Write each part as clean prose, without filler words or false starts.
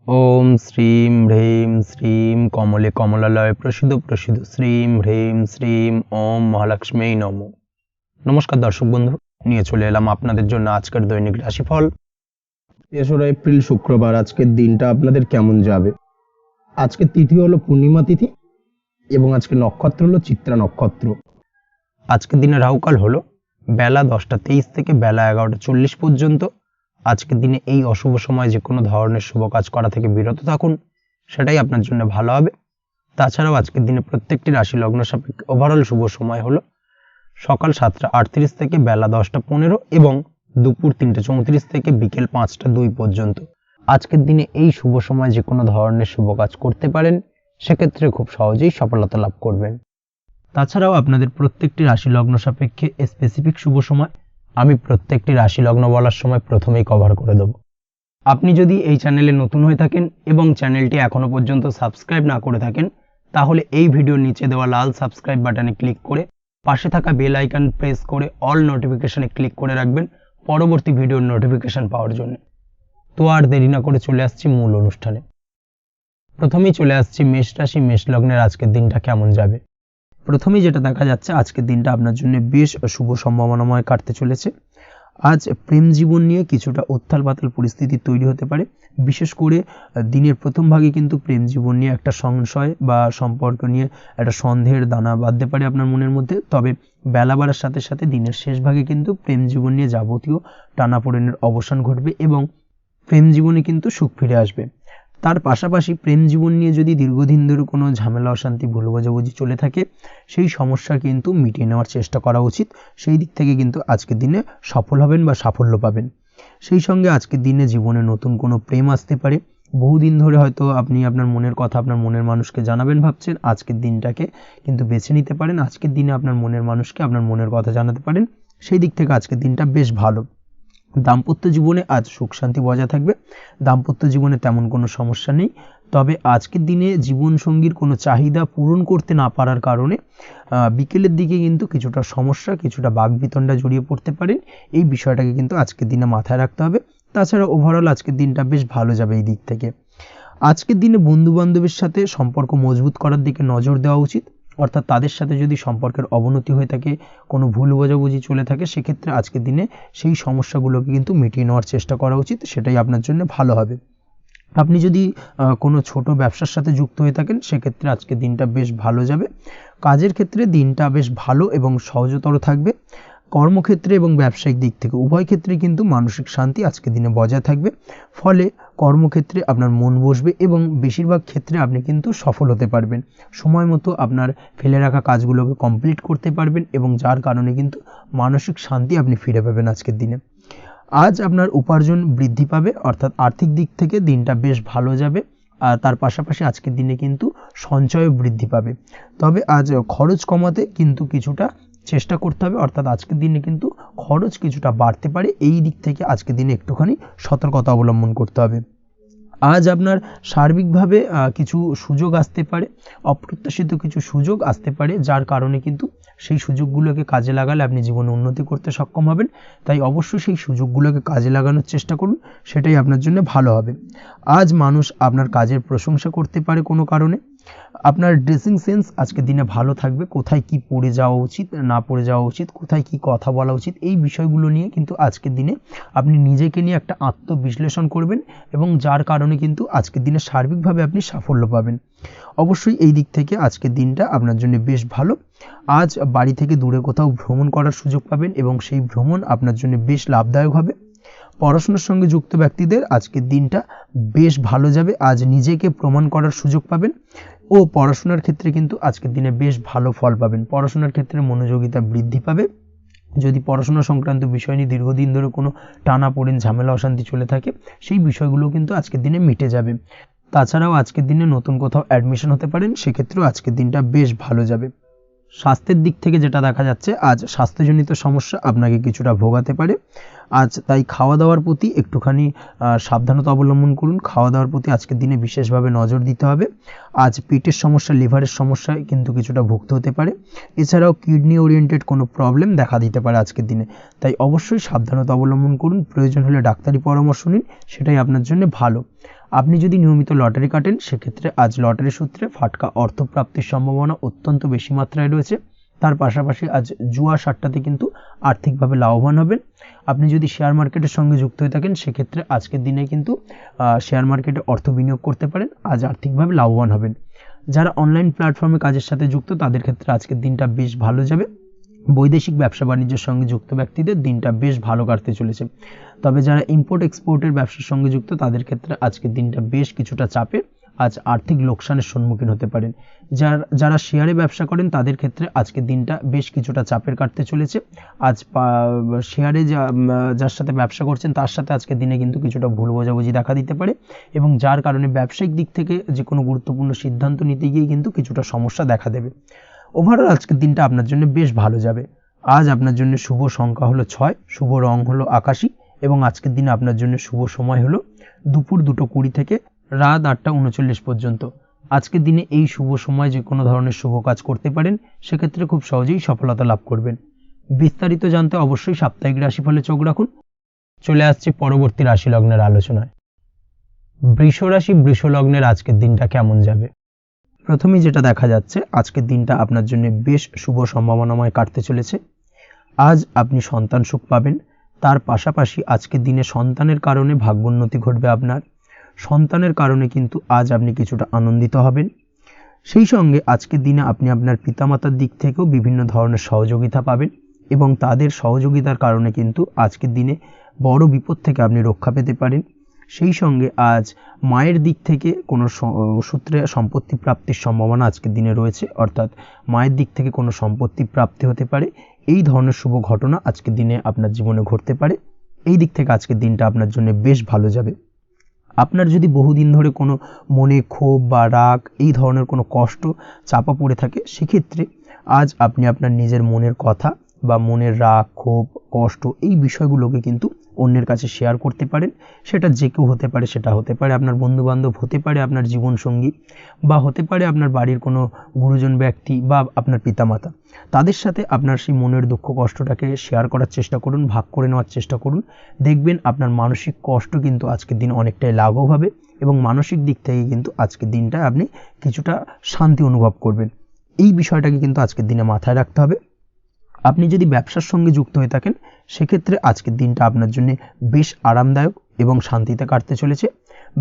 ওম শ্রীম হ্রীম শ্রীম কমলে কমলালয় প্রসিদ্ধ প্রসিদ্ধ শ্রীম হ্রীম শ্রীম ওম মহালক্ষ্মী নমঃ। নমস্কার দর্শক বন্ধু, নিয়ে চলে এলাম আপনাদের জন্য আজকের দৈনিক রাশিফল। 3রা এপ্রিল শুক্রবার। আজকের দিনটা আপনাদের কেমন যাবে? আজকের তিথি হলো পূর্ণিমা তিথি এবং আজকে নক্ষত্র হলো চিত্রা নক্ষত্র। আজকের দিনে রাহুকাল হলো বেলা 10টা 23 থেকে বেলা 11টা 40 পর্যন্ত। আজকের দিনে এই অশুভ সময় যে কোনো ধরনের শুভ কাজ করা থেকে বিরত থাকুন, সেটাই আপনার জন্য ভালো হবে। তাছাড়াও আজকের দিনে প্রত্যেকটি রাশি লগ্ন সাপেক্ষে ওভারঅল শুভ সময় হলো সকাল 7টা 38 থেকে বেলা 10টা 15 এবং দুপুর 3টা 34 থেকে বিকেল 5টা 2 পর্যন্ত। আজকের দিনে এই শুভ সময় যে কোনো ধরনের শুভ কাজ করতে পারেন, সেক্ষেত্রে খুব সহজেই সফলতা লাভ করবেন। তাছাড়াও আপনাদের প্রত্যেকটি রাশি লগ্ন সাপেক্ষে স্পেসিফিক শুভ সময় আমি প্রত্যেকটি রাশি লগ্ন বলার সময় প্রথমেই কভার করে দেব। আপনি যদি এই চ্যানেলে নতুন হয়ে থাকেন এবং চ্যানেলটি এখনো পর্যন্ত সাবস্ক্রাইব না করে থাকেন, তাহলে এই ভিডিওর নিচে দেওয়া লাল সাবস্ক্রাইব বাটনে ক্লিক করে পাশে থাকা বেল আইকন প্রেস করে অল নোটিফিকেশনে ক্লিক করে রাখবেন পরবর্তী ভিডিওর নোটিফিকেশন পাওয়ার জন্য। তো আর দেরি না করে চলে আসছি মূল অনুষ্ঠানে। প্রথমেই চলে আসছি মেষ রাশি মেষ লগ্নের আজকের দিনটা কেমন যাবে। প্রথমেই যেটা দেখা যাচ্ছে, আজকের দিনটা আপনার জন্য বেশ শুভ সম্ভাবনাময় কাটতে চলেছে। আজ প্রেম জীবন নিয়ে কিছুটা উত্থাল পাতাল পরিস্থিতি তৈরি হতে পারে। বিশেষ করে দিনের প্রথম ভাগে কিন্তু প্রেম জীবন নিয়ে একটা সংশয় বা সম্পর্ক নিয়ে একটা সন্দেহের দানা বাঁধতে পারে আপনার মনের মধ্যে। তবে বেলা বাড়ার সাথে সাথে দিনের শেষ ভাগে কিন্তু প্রেম জীবন নিয়ে যাবতীয় টানাপোড়েনের অবসান ঘটবে এবং প্রেম জীবনে কিন্তু সুখ ফিরে আসবে। তার পাশাপাশি প্রেম জীবন নিয়ে যদি দীর্ঘদিন ধরে কোনো ঝামেলা অশান্তি ভুল বোঝাবুঝি চলে থাকে, সেই সমস্যা কিন্তু মিটিয়ে নেওয়ার চেষ্টা করা উচিত। সেই দিক থেকে কিন্তু আজকের দিনে সফল হবেন বা সাফল্য পাবেন। সেই সঙ্গে আজকের দিনে জীবনে নতুন কোনো প্রেম আসতে পারে। বহুদিন ধরে হয়তো আপনি আপনার মনের কথা আপনার মনের মানুষকে জানাবেন ভাবছেন, আজকের দিনটাকে কিন্তু বেছে নিতে পারেন। আজকের দিনে আপনার মনের মানুষকে আপনার মনের কথা জানাতে পারেন। সেই দিক থেকে আজকের দিনটা বেশ ভালো। দাম্পত্য জীবনে আজ সুখ শান্তি বজায় থাকবে। দাম্পত্য জীবনে তেমন কোনো সমস্যা নেই। তবে আজকের দিনে জীবনসঙ্গীর কোনো চাহিদা পূরণ করতে না পারার কারণে বিকেলের দিকে কিন্তু কিছুটা সমস্যা, কিছুটা বাকবিতণ্ডা জড়িয়ে পড়তে পারেন। এই বিষয়টাকে কিন্তু আজকের দিনে মাথায় রাখতে হবে। তাছাড়া ওভারঅল আজকের দিনটা বেশ ভালো যাবে এই দিক থেকে। আজকের দিনে বন্ধু বান্ধবের সাথে সম্পর্ক মজবুত করার দিকে নজর দেওয়া উচিত। অর্থাৎ তাদের সাথে যদি সম্পর্কের অবনতি হয়ে থাকে, কোনো ভুল বোঝাবুঝি চলে থাকে, সেক্ষেত্রে আজকের দিনে সেই সমস্যাগুলোকে কিন্তু মিটিয়ে নেওয়ার চেষ্টা করা উচিত। সেটাই আপনার জন্য ভালো হবে। আপনি যদি কোনো ছোট ব্যবসার সাথে যুক্ত হয়ে থাকেন, সেক্ষেত্রে আজকের দিনটা বেশ ভালো যাবে। কাজের ক্ষেত্রে দিনটা বেশ ভালো এবং সহজতর থাকবে। কর্মক্ষেত্রে এবং ব্যবসায়িক দিক থেকে উভয় ক্ষেত্রে কিন্তু মানসিক শান্তি আজকের দিনে বজায় থাকবে। ফলে কর্মক্ষেত্রে আপনার মন বসবে এবং বেশিরভাগ ক্ষেত্রে আপনি কিন্তু সফল হতে পারবেন। সময় মতো আপনার ফেলে রাখা কাজগুলোকে কমপ্লিট করতে পারবেন এবং যার কারণে কিন্তু মানসিক শান্তি আপনি ফিরে পাবেন আজকের দিনে। আজ আপনার উপার্জন বৃদ্ধি পাবে, অর্থাৎ আর্থিক দিক থেকে দিনটা বেশ ভালো যাবে। আর তার পাশাপাশি আজকের দিনে কিন্তু সঞ্চয়ও বৃদ্ধি পাবে। তবে আজ খরচ কমাতে কিন্তু কিছুটা চেষ্টা করতে হবে, অর্থাৎ আজকের দিনে কিন্তু খরচ কিছুটা বাড়তে পারে। এই দিক থেকে আজকের দিনে একটুখানি সতর্কতা অবলম্বন করতে হবে। আজ আপনার সার্বিকভাবে কিছু সুযোগ আসতে পারে, অপ্রত্যাশিত কিছু সুযোগ আসতে পারে, যার কারণে কিন্তু সেই সুযোগগুলোকে কাজে লাগালে আপনি জীবনে উন্নতি করতে সক্ষম হবেন। তাই অবশ্যই সেই সুযোগগুলোকে কাজে লাগানোর চেষ্টা করুন, সেটাই আপনার জন্য ভালো হবে। আজ মানুষ আপনার কাজের প্রশংসা করতে পারে কোনো কারণে। আপনার ড্রেসিং সেন্স আজকের দিনে ভালো থাকবে। কোথায় কি পরে যাওয়া উচিত, না পরে যাওয়া উচিত, কোথায় কি কথা বলা উচিত, এই বিষয়গুলো নিয়ে কিন্তু আজকের দিনে আপনি নিজেকে নিয়ে একটা আত্মবিশ্লেষণ করবেন এবং যার কারণে কিন্তু আজকের দিনে সার্বিকভাবে আপনি সাফল্য পাবেন। অবশ্যই এই দিক থেকে আজকের দিনটা আপনার জন্য বেশ ভালো। আজ বাড়ি থেকে দূরে কোথাও ভ্রমণ করার সুযোগ পাবেন এবং সেই ভ্রমণ আপনার জন্য বেশ লাভদায়ক হবে। পড়াশোনার সঙ্গে যুক্ত ব্যক্তিদের আজকের দিনটা বেশ ভালো যাবে। আজ নিজেকে প্রমাণ করার সুযোগ পাবেন ও পড়াশোনার ক্ষেত্রে কিন্তু আজকের দিনে বেশ ভালো ফল পাবেন। পড়াশোনার ক্ষেত্রে মনোযোগিতা বৃদ্ধি পাবে। যদি পড়াশোনা সংক্রান্ত বিষয় নিয়ে দীর্ঘদিন ধরে কোনো টানাপোড়েন ঝামেলা অশান্তি চলে থাকে, সেই বিষয়গুলো কিন্তু আজকের দিনে মিটে যাবে। তাছাড়াও আজকের দিনে নতুন কোথাও অ্যাডমিশন হতে পারেন, সেক্ষেত্রেও আজকের দিনটা বেশ ভালো যাবে। স্বাস্থ্যের দিক থেকে যেটা দেখা যাচ্ছে, আজ স্বাস্থ্যজনিত সমস্যা আপনাকে কিছুটা ভোগাতে পারে। আজ তাই খাওয়া দাওয়ার প্রতি একটুখানি সাবধানতা অবলম্বন করুন। খাওয়া দাওয়ার প্রতি আজকের দিনে বিশেষভাবে নজর দিতে হবে। আজ পেটের সমস্যা, লিভারের সমস্যায় কিন্তু কিছুটা ভুগতে হতে পারে। এছাড়াও কিডনি ওরিয়েন্টেড কোনো প্রবলেম দেখা দিতে পারে আজকের দিনে। তাই অবশ্যই সাবধানতা অবলম্বন করুন। প্রয়োজন হলে ডাক্তারি পরামর্শ নিন, সেটাই আপনার জন্য ভালো। আপনি যদি নিয়মিত লটারি কাটেন সেক্ষেত্রে আজ লটারি সূত্রে ফাটকা অর্থপ্রাপ্তির সম্ভাবনা অত্যন্ত বেশি মাত্রায় রয়েছে। তার পাশাপাশি আজ জুয়া সাট্টাতে কিন্তু আর্থিকভাবে লাভবান হবেন। আপনি যদি শেয়ার মার্কেটের সঙ্গে যুক্ত হয়ে থাকেন সেক্ষেত্রে আজকের দিনে কিন্তু শেয়ার মার্কেটে অর্থ বিনিয়োগ করতে পারেন, আজ আর্থিকভাবে লাভবান হবেন। যারা অনলাইন প্ল্যাটফর্মে কাজের সাথে যুক্ত তাদের ক্ষেত্রে আজকের দিনটা বেশ ভালো যাবে। বৈদেশিক ব্যবসা বাণিজ্যের সঙ্গে যুক্ত ব্যক্তিদের দিনটা বেশ ভালো কাটতে চলেছে। তবে যারা ইম্পোর্ট এক্সপোর্টের ব্যবসার সঙ্গে যুক্ত তাদের ক্ষেত্রে আজকের দিনটা বেশ কিছুটা চাপের, আজ আর্থিক লোকসানের সম্মুখীন হতে পারেন। যারা শেয়ারে ব্যবসা করেন তাদের ক্ষেত্রে আজকের দিনটা বেশ কিছুটা চাপের কাটতে চলেছে। আজ শেয়ারে যার সাথে ব্যবসা করছেন তার সাথে আজকের দিনে কিন্তু কিছুটা ভুল বোঝাবুঝি দেখা দিতে পারে এবং যার কারণে ব্যবসায়িক দিক থেকে যে কোনো গুরুত্বপূর্ণ সিদ্ধান্ত নিতে গিয়ে কিন্তু কিছুটা সমস্যা দেখা দেবে। ওভারঅল আজকের দিনটা আপনার জন্য বেশ ভালো যাবে। আজ আপনার জন্য শুভ সংখ্যা হলো 6, শুভ রং হলো আকাশী এবং আজকের দিনে আপনার জন্য শুভ সময় হলো দুপুর 2:20 থেকে রাত 8:39 পর্যন্ত। আজকের দিনে এই শুভ সময় যে কোনো ধরনের শুভ কাজ করতে পারেন, সেক্ষেত্রে খুব সহজেই সফলতা লাভ করবেন। বিস্তারিত জানতে অবশ্যই সাপ্তাহিক রাশিফলে চোখ রাখুন। চলে আসছে পরবর্তী রাশি লগ্নের আলোচনায়। বৃষ রাশি, বৃষ লগ্নের আজকের দিনটা কেমন যাবে? প্রথমেই যেটা দেখা যাচ্ছে আজকের দিনটা আপনার জন্য বেশ শুভ সম্ভাবনাময় কাটতে চলেছে। আজ আপনি সন্তান সুখ পাবেন, তার পাশাপাশি আজকের দিনে সন্তানের কারণে ভাগ্যোন্নতি ঘটবে আপনার। সন্তানের কারণে কিন্তু আজ আপনি কিছুটা আনন্দিত হবেন। সেই সঙ্গে আজকের দিনে আপনি আপনার পিতামাতার দিক থেকেও বিভিন্ন ধরনের সহযোগিতা পাবেন এবং তাদের সহযোগিতার কারণে কিন্তু আজকের দিনে বড় বিপদ থেকে আপনি রক্ষা পেতে পারেন। সেই সঙ্গে আজ মায়ের দিক থেকে কোনো সূত্রে সম্পত্তি প্রাপ্তির সম্ভাবনা আজকের দিনে রয়েছে, অর্থাৎ মায়ের দিক থেকে কোনো সম্পত্তি প্রাপ্তি হতে পারে। এই ধরনের শুভ ঘটনা আজকের দিনে আপনার জীবনে ঘটতে পারে। এই দিক থেকে আজকের দিনটা আপনার জন্য বেশ ভালো যাবে। আপনার যদি বহুদিন ধরে কোনো মনে ক্ষোভ বা রাগ এই ধরনের কোনো কষ্ট চাপা পড়ে থাকে, সেক্ষেত্রে আজ আপনি আপনার নিজের মনের কথা বা মনের রাগ, ক্ষোভ, কষ্ট এই বিষয়গুলোকে কিন্তু অন্যের কাছে শেয়ার করতে পারেন। সেটা যে কেউ হতে পারে, সেটা হতে পারে আপনার বন্ধুবান্ধব, হতে পারে আপনার জীবনসঙ্গী, বা হতে পারে আপনার বাড়ির কোনো গুরুজন ব্যক্তি বা আপনার পিতামাতা। তাদের সাথে আপনার সেই মনের দুঃখ কষ্টটাকে শেয়ার করার চেষ্টা করুন, ভাগ করে নেওয়ার চেষ্টা করুন। দেখবেন আপনার মানসিক কষ্ট কিন্তু আজকের দিন অনেকটাই লাঘব হবে এবং মানসিক দিক থেকে কিন্তু আজকের দিনটা আপনি কিছুটা শান্তি অনুভব করবেন। এই বিষয়টাকে কিন্তু আজকের দিনে মাথায় রাখতে হবে। আপনি যদি ব্যবসার সঙ্গে যুক্ত হয়ে থাকেন সেক্ষেত্রে আজকের দিনটা আপনার জন্য বেশ আরামদায়ক এবং শান্তিতে কাটতে চলেছে।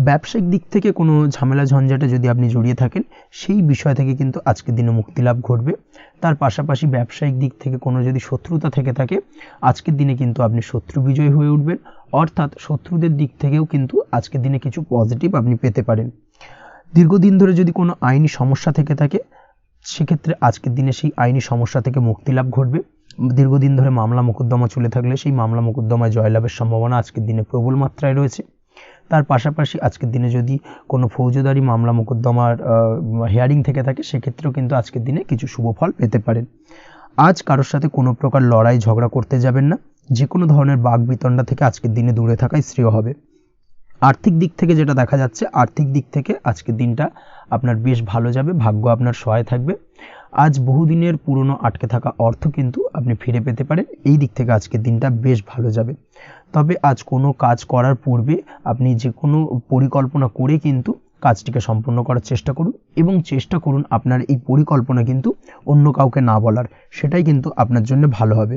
ব্যবসায়িক দিক থেকে কোনো ঝামেলা ঝঞ্ঝাটে যদি আপনি জড়িয়ে থাকেন সেই বিষয় থেকে কিন্তু আজকের দিনে মুক্তিলাভ ঘটবে। তার পাশাপাশি ব্যবসায়িক দিক থেকে কোনো যদি শত্রুতা থেকে থাকে আজকের দিনে কিন্তু আপনি শত্রু বিজয় হয়ে উঠবেন, অর্থাৎ শত্রুদের দিক থেকেও কিন্তু আজকের দিনে কিছু পজিটিভ আপনি পেতে পারেন। দীর্ঘদিন ধরে যদি কোনো আইনি সমস্যা থেকে থাকে সেক্ষেত্রে আজকের দিনে সেই আইনি সমস্যা থেকে মুক্তিলাভ ঘটবে। দীর্ঘদিন ধরে মামলা মোকদ্দমা চলে থাকলে সেই মামলা মোকদ্দমায় জয়লাভের সম্ভাবনা আজকের দিনে প্রবল মাত্রায় রয়েছে। তার পাশাপাশি আজকের দিনে যদি কোনো ফৌজদারি মামলা মোকদ্দমার হিয়ারিং থেকে থাকে সেক্ষেত্রেও কিন্তু আজকের দিনে কিছু শুভ ফল পেতে পারেন। আজ কারোর সাথে কোনো প্রকার লড়াই ঝগড়া করতে যাবেন না। যে কোনো ধরনের বাকবিতণ্ডা থেকে আজকের দিনে দূরে থাকাই শ্রেয় হবে। আর্থিক দিক থেকে যেটা দেখা যাচ্ছে, আর্থিক দিক থেকে আজকের দিনটা আপনার বেশ ভালো যাবে, ভাগ্য আপনার সহায় থাকবে। আজ বহুদিনের পুরনো আটকে থাকা অর্থ কিন্তু আপনি ফিরে পেতে পারেন। এই দিক থেকে আজকের দিনটা বেশ ভালো যাবে। তবে আজ কোনো কাজ করার পূর্বে আপনি যে কোনো পরিকল্পনা করে কিন্তু কাজটিকে সম্পূর্ণ করার চেষ্টা করুন এবং চেষ্টা করুন আপনার এই পরিকল্পনা কিন্তু অন্য কাউকে না বলার, সেটাই কিন্তু আপনার জন্য ভালো হবে।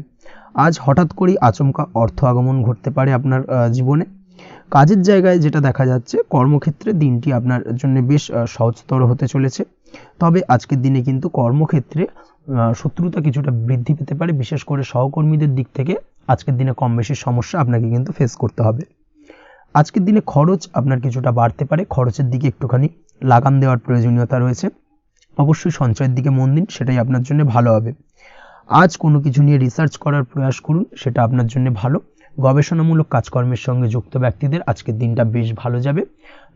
আজ হঠাৎ করেই আচমকা অর্থ আগমন ঘটতে পারে আপনার জীবনে। কাজের জায়গায় যেটা দেখা যাচ্ছে, কর্মক্ষেত্রে দিনটি আপনার জন্য বেশ সহজতর হতে চলেছে। তবে আজকের দিনে কিন্তু কর্মক্ষেত্রে শত্রুতা কিছুটা বৃদ্ধি পেতে পারে, বিশেষ করে সহকর্মীদের দিক থেকে আজকের দিনে কম বেশি সমস্যা আপনাকে কিন্তু ফেস করতে হবে। আজকের দিনে খরচ আপনার কিছুটা বাড়তে পারে, খরচের দিকে একটুখানি লাগাম দেওয়ার প্রয়োজনীয়তা রয়েছে। অবশ্যই সঞ্চয়ের দিকে মন দিন, সেটাই আপনার জন্য ভালো হবে। আজ কোনো কিছু নিয়ে রিসার্চ করার প্রয়াস করুন, সেটা আপনার জন্য ভালো। গবেষণামূলক কাজকর্মের সঙ্গে যুক্ত ব্যক্তিদের আজকের দিনটা বেশ ভালো যাবে।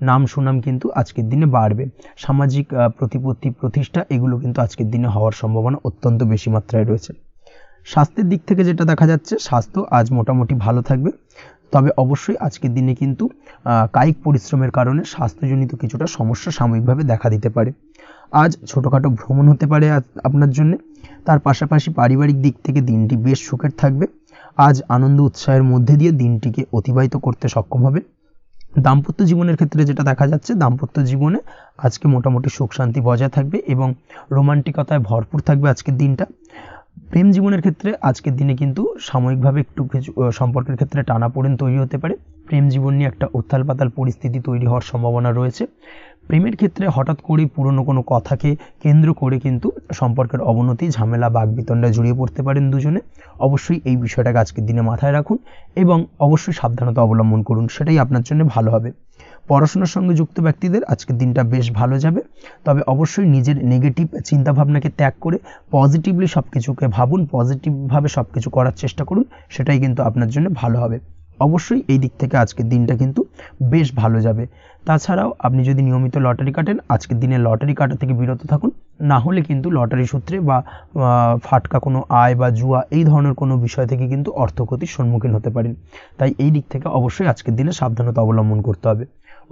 নাম সুনাম কিন্তু আজকের দিনে বাড়বে। সামাজিক প্রতিপত্তি প্রতিষ্ঠা এগুলো কিন্তু আজকের দিনে হওয়ার সম্ভাবনা অত্যন্ত বেশি মাত্রায় রয়েছে। স্বাস্থ্যের দিক থেকে যেটা দেখা যাচ্ছে, স্বাস্থ্য আজ মোটামুটি ভালো থাকবে। তবে অবশ্যই আজকের দিনে কিন্তু কায়িক পরিশ্রমের কারণে স্বাস্থ্যজনিত কিছুটা সমস্যা সাময়িকভাবে দেখা দিতে পারে। আজ ছোটোখাটো ভ্রমণ হতে পারে আপনার জন্য। তার পাশাপাশি পারিবারিক দিক থেকে দিনটি বেশ সুখের থাকবে। আজ আনন্দ উৎসাহের মধ্যে দিয়ে দিনটিকে অতিবাহিত করতে সক্ষম হবে। দাম্পত্য জীবনের ক্ষেত্রে যেটা দেখা যাচ্ছে, দাম্পত্য জীবনে আজকে মোটামুটি সুখ শান্তি বজায় থাকবে এবং রোমান্টিকতায় ভরপুর থাকবে আজকের দিনটা। প্রেম জীবনের ক্ষেত্রে আজকের দিনে কিন্তু সাময়িকভাবে একটু কিছু সম্পর্কের ক্ষেত্রে টানাপোড়েন তৈরি হতে পারে। প্রেম জীবন নিয়ে একটা উত্থাল পাতাল পরিস্থিতি তৈরি হওয়ার সম্ভাবনা রয়েছে। প্রেমের ক্ষেত্রে হঠাৎ করেই পুরনো কোনো কথাকে কেন্দ্র করে কিন্তু সম্পর্কের অবনতি, ঝামেলা, বাগবিতণ্ডায় জড়িয়ে পড়তে পারেন দুজনে। অবশ্যই এই বিষয়টাকে আজকের দিনে মাথায় রাখুন এবং অবশ্যই সাবধানতা অবলম্বন করুন, সেটাই আপনার জন্য ভালো হবে। পড়াশোনার সঙ্গে যুক্ত ব্যক্তিদের আজকের দিনটা বেশ ভালো যাবে, তবে অবশ্যই নিজের নেগেটিভ চিন্তাভাবনাকে ত্যাগ করে পজিটিভলি সব কিছুকে ভাবুন, পজিটিভভাবে সব কিছু করার চেষ্টা করুন, সেটাই কিন্তু আপনার জন্য ভালো হবে। অবশ্যই এই দিক থেকে আজকের দিনটা কিন্তু বেশ ভালো যাবে। তাছাড়াও আপনি যদি নিয়মিত লটারি কাটেন, আজকের দিনে লটারি কাটা থেকে বিরত থাকুন, না হলে কিন্তু লটারি সূত্রে বা ফাটকা কোনো আয় বা জুয়া এই ধরনের কোনো বিষয় থেকে কিন্তু অর্থক্ষতির সম্মুখীন হতে পারেন। তাই এই দিক থেকে অবশ্যই আজকের দিনে সাবধানতা অবলম্বন করতে হবে।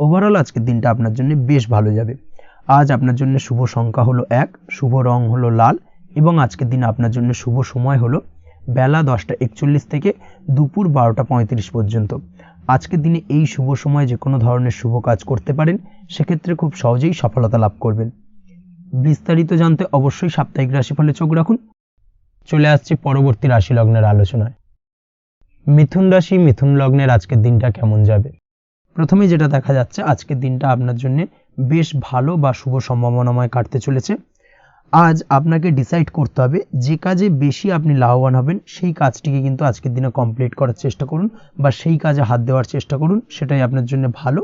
ওভারঅল আজকের দিনটা আপনার জন্য বেশ ভালো যাবে। আজ আপনার জন্য শুভ সংখ্যা হলো 1, শুভ রং হলো লাল এবং আজকের দিনে আপনার জন্য শুভ সময় হলো বেলা 10:41 থেকে দুপুর 12:35 পর্যন্ত। আজকের দিনে এই শুভ সময় যে কোনো ধরনের শুভ কাজ করতে পারেন, সেক্ষেত্রে খুব সহজেই সফলতা লাভ করবেন। বিস্তারিত জানতে অবশ্যই সাপ্তাহিক রাশিফলে চোখ রাখুন। চলে আসছে পরবর্তী রাশি লগ্নের আলোচনায়। মিথুন রাশি, মিথুন লগ্নের আজকের দিনটা কেমন যাবে? প্রথমে যেটা দেখা যাচ্ছে, আজকের দিনটা আপনার জন্য বেশ ভালো বা শুভ সম্ভাবনাময় কাটতে চলেছে। আজ আপনাকে ডিসাইড করতে হবে যে কাজে বেশি আপনি লাভবান হবেন সেই কাজটিকে কিন্তু আজকের দিনে কমপ্লিট করার চেষ্টা করুন বা সেই কাজে হাত দেওয়ার চেষ্টা করুন, সেটাই আপনার জন্য ভালো।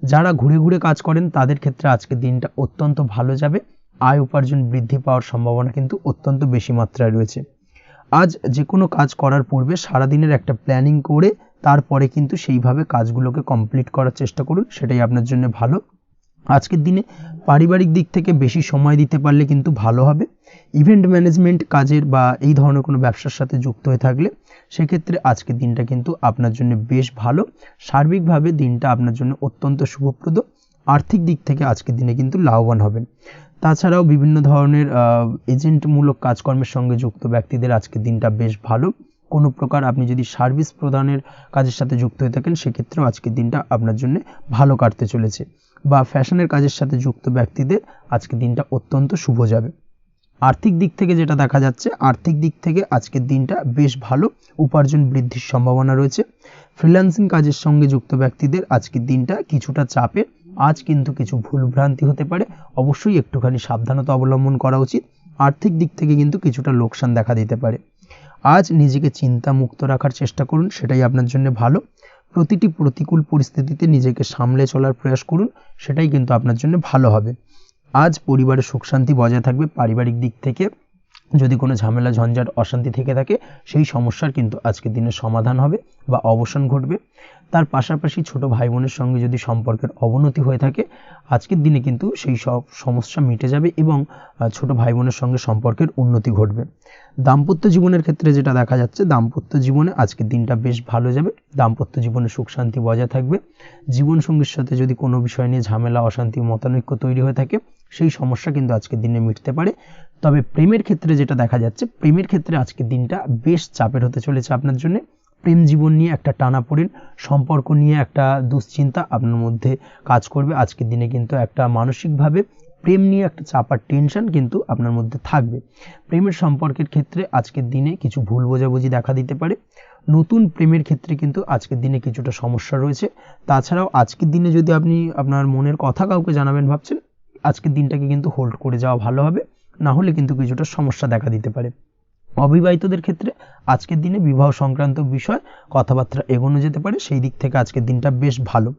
যারা ঘুরে ঘুরে কাজ করেন তাদের ক্ষেত্রে আজকের দিনটা অত্যন্ত ভালো যাবে। আয় উপার্জন বৃদ্ধি পাওয়ার সম্ভাবনা কিন্তু অত্যন্ত বেশি মাত্রায় রয়েছে। আজ যে কোনো কাজ করার পূর্বে সারাদিনের একটা প্ল্যানিং করে তারপরে কিন্তু সেইভাবে কাজগুলোকে কমপ্লিট করার চেষ্টা করুন, সেটাই আপনার জন্য ভালো। আজকের দিনে পারিবারিক দিক থেকে বেশি সময় দিতে পারলে কিন্তু ভালো হবে। ইভেন্ট ম্যানেজমেন্ট কাজের বা এই ধরনের কোনো ব্যবসার সাথে যুক্ত হয়ে থাকলে সেক্ষেত্রে আজকের দিনটা কিন্তু আপনার জন্য বেশ ভালো। সার্বিকভাবে দিনটা আপনার জন্য অত্যন্ত শুভপ্রদ। আর্থিক দিক থেকে আজকের দিনে কিন্তু লাভবান হবেন। তাছাড়াও বিভিন্ন ধরনের এজেন্টমূলক কাজকর্মের সঙ্গে যুক্ত ব্যক্তিদের আজকের দিনটা বেশ ভালো। কোনো প্রকার আপনি যদি সার্ভিস প্রদানের কাজের সাথে যুক্ত হয়ে থাকেন, সেক্ষেত্রেও আজকের দিনটা আপনার জন্য ভালো কাটতে চলেছে। বা ফ্যাশনের কাজের সাথে যুক্ত ব্যক্তিদের আজকের দিনটা অত্যন্ত শুভ যাবে। আর্থিক দিক থেকে যেটা দেখা যাচ্ছে, আর্থিক দিক থেকে আজকের দিনটা বেশ ভালো, উপার্জন বৃদ্ধির সম্ভাবনা রয়েছে। ফ্রিল্যান্সিং কাজের সঙ্গে যুক্ত ব্যক্তিদের আজকের দিনটা কিছুটা চাপের। আজ কিন্তু কিছু ভুলভ্রান্তি হতে পারে, অবশ্যই একটুখানি সাবধানতা অবলম্বন করা উচিত। আর্থিক দিক থেকে কিন্তু কিছুটা লোকসান দেখা দিতে পারে। আজ নিজেকে চিন্তা মুক্ত রাখার চেষ্টা করুন, সেটাই আপনার জন্য ভালো। প্রতিটি প্রতিকূল পরিস্থিতিতে নিজেকে সামলে চলার প্রয়াস করুন, সেটাই কিন্তু আপনার জন্য ভালো হবে। আজ পরিবারের সুখ শান্তি বজায় থাকবে। পারিবারিক দিক থেকে যদি কোনো ঝামেলা, ঝঞ্ঝাট, অশান্তি থেকে থাকে, সেই সমস্যার কিন্তু আজকের দিনে সমাধান হবে বা অবসান ঘটবে। তার পাশাপাশি ছোট ভাই বোনের সঙ্গে যদি সম্পর্কের অবনতি হয়ে থাকে, আজকের দিনে কিন্তু সেই সব সমস্যা মিটে যাবে এবং ছোট ভাই বোনের সঙ্গে সম্পর্কের উন্নতি ঘটবে। দাম্পত্য জীবনের ক্ষেত্রে যেটা দেখা যাচ্ছে, দাম্পত্য জীবনে আজকের দিনটা বেশ ভালো যাবে। দাম্পত্য জীবনে সুখ শান্তি বজায় থাকবে। জীবনসঙ্গীর সাথে যদি কোনো বিষয় নিয়ে ঝামেলা, অশান্তি, মতানৈক্য তৈরি হয়ে থাকে, সেই সমস্যা কিন্তু আজকের দিনে মিটতে পারে। তবে প্রেমের ক্ষেত্রে যেটা দেখা যাচ্ছে, প্রেমের ক্ষেত্রে আজকের দিনটা বেশ চাপের হতে চলেছে আপনার জন্য। প্রেম জীবন নিয়ে একটা টানাপোড়েন, সম্পর্ক নিয়ে একটা দুশ্চিন্তা আপনার মধ্যে কাজ করবে। আজকের দিনে কিন্তু একটা মানসিকভাবে প্রেম নিয়ে একটা চাপার টেনশন কিন্তু আপনার মধ্যে থাকবে। প্রেমের সম্পর্কের ক্ষেত্রে আজকের দিনে কিছু ভুল বোঝাবুঝি দেখা দিতে পারে। নতুন প্রেমের ক্ষেত্রে কিন্তু আজকের দিনে কিছুটা সমস্যা রয়েছে। তাছাড়াও আজকের দিনে যদি আপনি আপনার মনের কথা কাউকে জানাবেন ভাবছেন, আজকের দিনটাকে কিন্তু হোল্ড করে যাওয়া ভালো হবে, না হলে কিন্তু কিছুটা সমস্যা দেখা দিতে পারে। অবিবাহিতদের ক্ষেত্রে আজকের দিনে বিবাহ সংক্রান্ত বিষয় কথাবার্তা এগোনো যেতে পারে, সেই দিক থেকে আজকের দিনটা বেশ ভালো।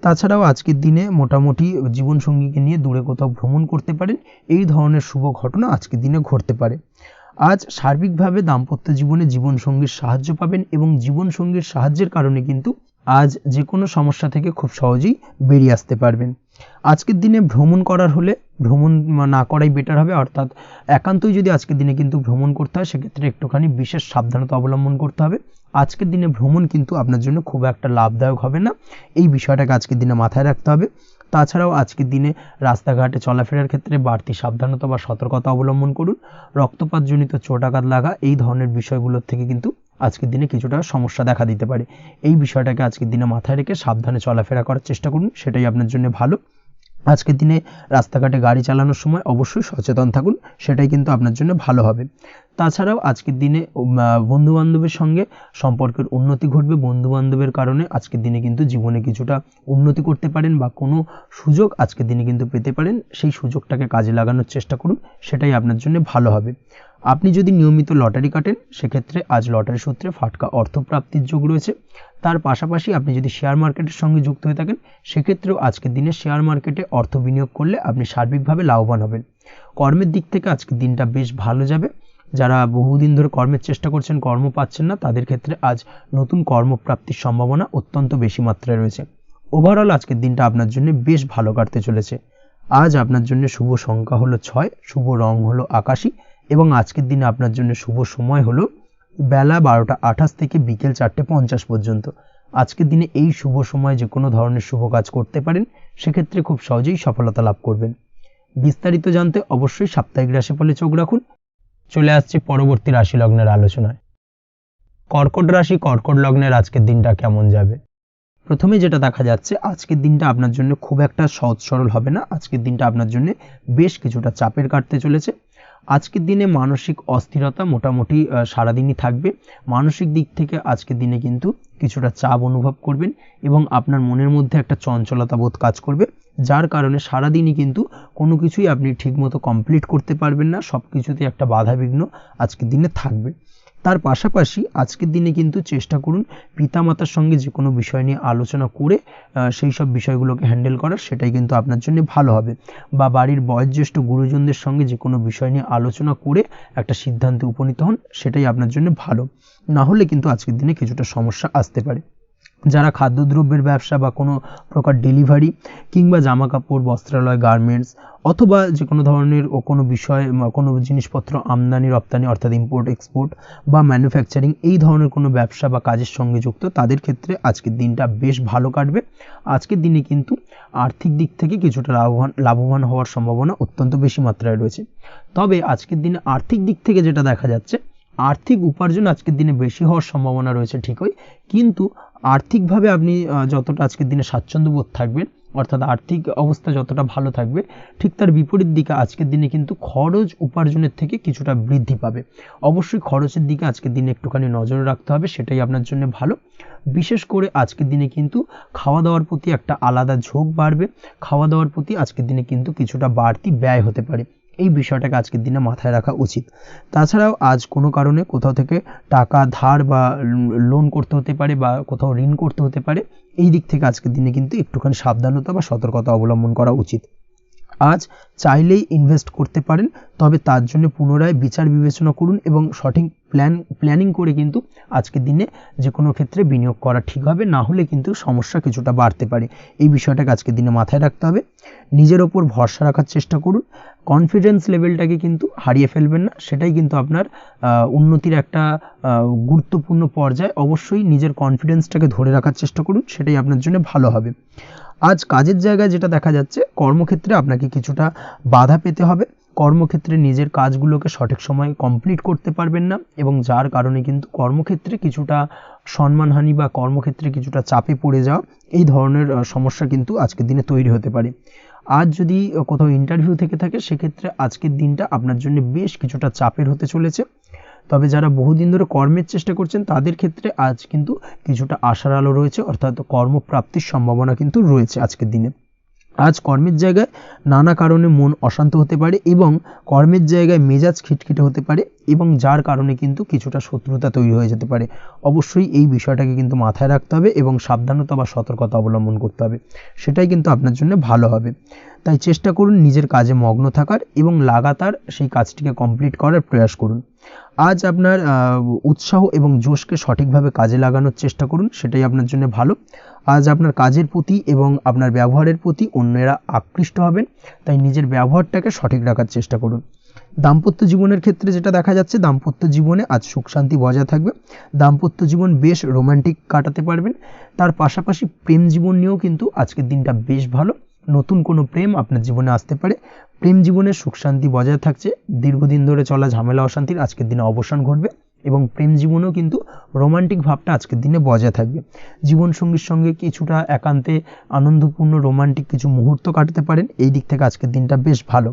তাছাড়াও আজকের দিনে মোটামুটি জীবনসঙ্গীকে নিয়ে দূরে কোথাও ভ্রমণ করতে পারেন, এই ধরনের শুভ ঘটনা আজকের দিনে ঘটতে পারে। আজ সার্বিকভাবে দাম্পত্য জীবনে জীবনসঙ্গীর সাহায্য পাবেন এবং জীবনসঙ্গীর সাহায্যের কারণে কিন্তু আজ যে কোনো সমস্যা থেকে খুব সহজেই বেরিয়ে আসতে পারবেন। আজকের দিনে ভ্রমণ করার হলে ভ্রমণ না করাই বেটার হবে, অর্থাৎ একান্তই যদি আজকের দিনে কিন্তু ভ্রমণ করতে হয়, সেক্ষেত্রে একটুখানি বিশেষ সাবধানতা অবলম্বন করতে হবে। আজকের দিনে ভ্রমণ কিন্তু আপনার জন্য খুব একটা লাভদায়ক হবে না, এই বিষয়টাকে আজকের দিনে মাথায় রাখতে হবে। তাছাড়াও আজকের দিনে রাস্তাঘাটে চলাফেরার ক্ষেত্রে বাড়তি সাবধানতা বা সতর্কতা অবলম্বন করুন। রক্তপাতজনিত চোট আঘাত লাগা এই ধরনের বিষয়গুলোর থেকে কিন্তু আজকের দিনে কিছুটা সমস্যা দেখা দিতে পারে। এই বিষয়টাকে আজকের দিনে মাথায় রেখে সাবধানে চলাফেরা করার চেষ্টা করুন, সেটাই আপনার জন্য ভালো। আজকের দিনে রাস্তাঘাটে গাড়ি চালানোর সময় অবশ্যই সচেতন থাকুন, সেটাই কিন্তু আপনার জন্য ভালো হবে। তাছাড়াও আজকের দিনে বন্ধু বান্ধবের সঙ্গে সম্পর্কের উন্নতি ঘটবে। বন্ধু বান্ধবের কারণে আজকের দিনে কিন্তু জীবনে কিছুটা উন্নতি করতে পারেন বা কোনো সুযোগ আজকের দিনে কিন্তু পেতে পারেন। সেই সুযোগটাকে কাজে লাগানোর চেষ্টা করুন, সেটাই আপনার জন্য ভালো হবে। আপনি যদি নিয়মিত লটারি কাটেন সেক্ষেত্রে আজ লটারি সূত্রে ফাটকা অর্থপ্রাপ্তির যোগ রয়েছে। তার পাশাপাশি আপনি যদি শেয়ার মার্কেটের সঙ্গে যুক্ত হয়ে থাকেন সেক্ষেত্রেও আজকের দিনে শেয়ার মার্কেটে অর্থ বিনিয়োগ করলে আপনি সার্বিকভাবে লাভবান হবেন। কর্মের দিক থেকে আজকের দিনটা বেশ ভালো যাবে। যারা বহুদিন ধরে কর্মের চেষ্টা করছেন, কর্ম পাচ্ছেন না, তাদের ক্ষেত্রে আজ নতুন কর্মপ্রাপ্তির সম্ভাবনা অত্যন্ত বেশি মাত্রায় রয়েছে। ওভারঅল আজকের দিনটা আপনার জন্য বেশ ভালো কাটতে চলেছে। আজ আপনার জন্য শুভ সংখ্যা হলো 6, শুভ রং হলো আকাশী এবং আজকের দিনে আপনার জন্য শুভ সময় হলো বেলা 12টা 28 থেকে বিকেল 4টে 50 পর্যন্ত। আজকের দিনে এই শুভ সময় যে কোনো ধরনের শুভ কাজ করতে পারেন, সেক্ষেত্রে খুব সহজেই সফলতা লাভ করবেন। বিস্তারিত জানতে অবশ্যই সাপ্তাহিক রাশিফলে চোখ রাখুন। চলে আসছে পরবর্তী রাশি লগ্নের আলোচনায়। কর্কট রাশি, কর্কট লগ্নের আজকের দিনটা কেমন যাবে? প্রথমে যেটা দেখা যাচ্ছে, আজকের দিনটা আপনার জন্য খুব একটা সহজ সরল হবে না। আজকের দিনটা আপনার জন্য বেশ কিছুটা চাপের কাটতে চলেছে। আজকের দিনে মানসিক অস্থিরতা মোটামুটি সারাদিনই থাকবে। মানসিক দিক থেকে আজকের দিনে কিন্তু কিছুটা চাপ অনুভব করবেন এবং আপনার মনের মধ্যে একটা চঞ্চলতা বোধ কাজ করবে, যার কারণে সারাদিনই কিন্তু কোনো কিছুই আপনি ঠিকমতো কমপ্লিট করতে পারবেন না। সব কিছুতে একটা বাধা বিঘ্ন আজকের দিনে থাকবে। তার পাশাপাশি আজকের দিনে কিন্তু চেষ্টা করুন পিতামাতার সঙ্গে যে কোনো বিষয় নিয়ে আলোচনা করে সেই সব বিষয়গুলোকে হ্যান্ডেল করার, সেটাই কিন্তু আপনার জন্য ভালো হবে। বা বাড়ির বয়োজ্যেষ্ঠ গুরুজনদের সঙ্গে যে কোনো বিষয় নিয়ে আলোচনা করে একটা সিদ্ধান্তে উপনীত হন, সেটাই আপনার জন্য ভালো। না হলে কিন্তু আজকের দিনে কিছুটা সমস্যা আসতে পারে। যারা খাদ্যদ্রব্যের ব্যবসা বা কোনো প্রকার ডেলিভারি কিংবা জামা কাপড়, বস্ত্রালয়, গার্মেন্টস অথবা যে কোনো ধরনের কোনো বিষয়, কোনো জিনিসপত্র আমদানি রপ্তানি অর্থাৎ ইম্পোর্ট এক্সপোর্ট বা ম্যানুফ্যাকচারিং, এই ধরনের কোনো ব্যবসা বা কাজের সঙ্গে যুক্ত, তাদের ক্ষেত্রে আজকের দিনটা বেশ ভালো কাটবে। আজকের দিনে কিন্তু আর্থিক দিক থেকে কিছুটা লাভবান হওয়ার সম্ভাবনা অত্যন্ত বেশি মাত্রায় রয়েছে। তবে আজকের দিনে আর্থিক দিক থেকে যেটা দেখা যাচ্ছে, আর্থিক উপার্জন আজকের দিনে বেশি হওয়ার সম্ভাবনা রয়েছে ঠিকই, কিন্তু আর্থিকভাবে আপনি যতটা আজকের দিনে স্বাচ্ছন্দ্য বোধ থাকবেন, অর্থাৎ আর্থিক অবস্থা যতটা ভালো থাকবে, ঠিক তার বিপরীত দিকে আজকের দিনে কিন্তু খরচ উপার্জনের থেকে কিছুটা বৃদ্ধি পাবে। অবশ্যই খরচের দিকে আজকের দিনে একটুখানি নজরে রাখতে হবে, সেটাই আপনার জন্য ভালো। বিশেষ করে আজকের দিনে কিন্তু খাওয়া দাওয়ার প্রতি একটা আলাদা ঝোঁক বাড়বে। খাওয়া দাওয়ার প্রতি আজকের দিনে কিন্তু কিছুটা বাড়তি ব্যয় হতে পারে। এই বিষয়টাকে আজকের দিনে মাথায় রাখা উচিত। তাছাড়াও আজ কোনো কারণে কোথাও থেকে টাকা ধার বা লোন করতে হতে পারে বা কোথাও ঋণ করতে হতে পারে। এই দিক থেকে আজকের দিনে কিন্তু একটুখানি সাবধানতা বা সতর্কতা অবলম্বন করা উচিত। আজ চাইলেই ইনভেস্ট করতে পারেন, তবে তার জন্য পুনরায় বিচার বিবেচনা করুন এবং সঠিক প্ল্যানিং করে কিন্তু আজকের দিনে যে কোনো ক্ষেত্রে বিনিয়োগ করা ঠিক হবে। না হলে কিন্তু সমস্যা কিছুটা বাড়তে পারে। এই বিষয়টাকে আজকের দিনে মাথায় রাখতে হবে। নিজের ওপর ভরসা রাখার চেষ্টা করুন। কনফিডেন্স লেভেলটাকে কিন্তু হারিয়ে ফেলবেন না, সেটাই কিন্তু আপনার উন্নতির একটা গুরুত্বপূর্ণ পর্যায়। অবশ্যই নিজের কনফিডেন্সটাকে ধরে রাখার চেষ্টা করুন, সেটাই আপনার জন্য ভালো হবে। আজ কাজের জায়গায় যেটা দেখা যাচ্ছে, কর্মক্ষেত্রে আপনাকে কিছুটা বাধা পেতে হবে। কর্মক্ষেত্রে নিজের কাজগুলোকে সঠিক সময়ে কমপ্লিট করতে পারবেন না এবং যার কারণে কিন্তু কর্মক্ষেত্রে কিছুটা সম্মানহানি বা কর্মক্ষেত্রে কিছুটা চাপে পড়ে যাওয়া, এই ধরনের সমস্যা কিন্তু আজকের দিনে তৈরি হতে পারে। আজ যদি কোথাও ইন্টারভিউ থেকে থাকে, সেক্ষেত্রে আজকের দিনটা আপনার জন্য বেশ কিছুটা চাপের হতে চলেছে। তবে যারা বহুদিন ধরে কর্মের চেষ্টা করছেন, তাদের ক্ষেত্রে আজ কিন্তু কিছুটা আশার আলো রয়েছে, অর্থাৎ কর্মপ্রাপ্তির সম্ভাবনা কিন্তু রয়েছে আজকের দিনে। আজ কর্মের জায়গায় নানা কারণে মন অশান্ত হতে পারে এবং কর্মের জায়গায় মেজাজ খিটখিটে হতে পারে এবং যার কারণে কিন্তু কিছুটা শত্রুতা তৈরি হয়ে যেতে পারে। অবশ্যই এই বিষয়টাকে কিন্তু মাথায় রাখতে হবে এবং সাবধানতা বা সতর্কতা অবলম্বন করতে হবে, সেটাই কিন্তু আপনার জন্য ভালো হবে। তাই চেষ্টা করুন নিজের কাজে মগ্ন থাকার এবং লাগাতার সেই কাজটিকে কমপ্লিট করার প্রয়াস করুন। আজ আপনার উৎসাহ এবং জোশকে সঠিকভাবে কাজে লাগানোর চেষ্টা করুন, সেটাই আপনার জন্য ভালো। আজ আপনার কাজের প্রতি এবং আপনার ব্যবহারের প্রতি অন্যেরা আকৃষ্ট হবেন, তাই নিজের ব্যবহারটাকে সঠিক রাখার চেষ্টা করুন। দাম্পত্য জীবনের ক্ষেত্রে যেটা দেখা যাচ্ছে, দাম্পত্য জীবনে আজ সুখ শান্তি বজায় থাকবে। দাম্পত্য জীবন বেশ রোমান্টিক কাটাতে পারবেন। তার পাশাপাশি প্রেম জীবন নিয়েও কিন্তু আজকের দিনটা বেশ ভালো। নতুন কোনো প্রেম আপনার জীবনে আসতে পারে। প্রেম জীবনে সুখ শান্তি বজায় থাকছে। দীর্ঘদিন ধরে চলা ঝামেলা অশান্তির আজকের দিনে অবসান ঘটবে এবং প্রেম জীবনেও কিন্তু রোমান্টিক ভাবটা আজকের দিনে বজায় থাকবে। জীবনসঙ্গীর সঙ্গে কিছুটা একান্তে আনন্দপূর্ণ রোমান্টিক কিছু মুহূর্ত কাটাতে পারেন, এই দিক থেকে আজকের দিনটা বেশ ভালো।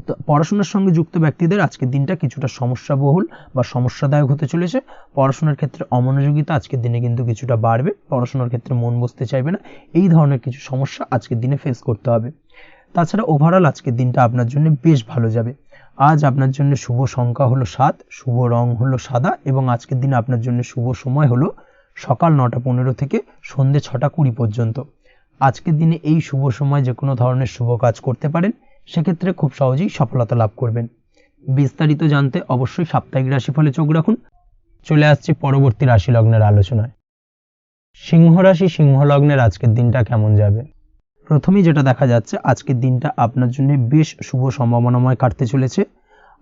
তো পড়াশোনার সঙ্গে যুক্ত ব্যক্তিদের আজকের দিনটা কিছুটা সমস্যাবহুল বা সমস্যাদায়ক হতে চলেছে। পড়াশোনার ক্ষেত্রে অমনোযোগিতা আজকের দিনে কিন্তু কিছুটা বাড়বে, পড়াশোনার ক্ষেত্রে মন বসতে চাইবে না, এই ধরনের কিছু সমস্যা আজকের দিনে ফেস করতে হবে। তাছাড়া ওভারঅল আজকের দিনটা আপনার জন্য বেশ ভালো যাবে। আজ আপনার জন্য শুভ সংখ্যা হলো 7, শুভ রং হলো সাদা এবং আজকের দিনে আপনার জন্য শুভ সময় হলো সকাল 9টা 15 থেকে সন্ধ্যে 6টা 20 পর্যন্ত। আজকের দিনে এই শুভ সময় যে কোনো ধরনের শুভ কাজ করতে পারেন, সেক্ষেত্রে খুব সহজেই সফলতা লাভ করবেন। বিস্তারিত জানতে অবশ্যই সাপ্তাহিক রাশিফলে চোখ রাখুন। চলে আসছি পরবর্তী রাশি লগ্নের আলোচনায়। সিংহ রাশি, সিংহ লগ্নের আজকের দিনটা কেমন যাবে? প্রথমেই যেটা দেখা যাচ্ছে, আজকের দিনটা আপনার জন্য বেশ শুভ সম্ভাবনাময় কাটতে চলেছে।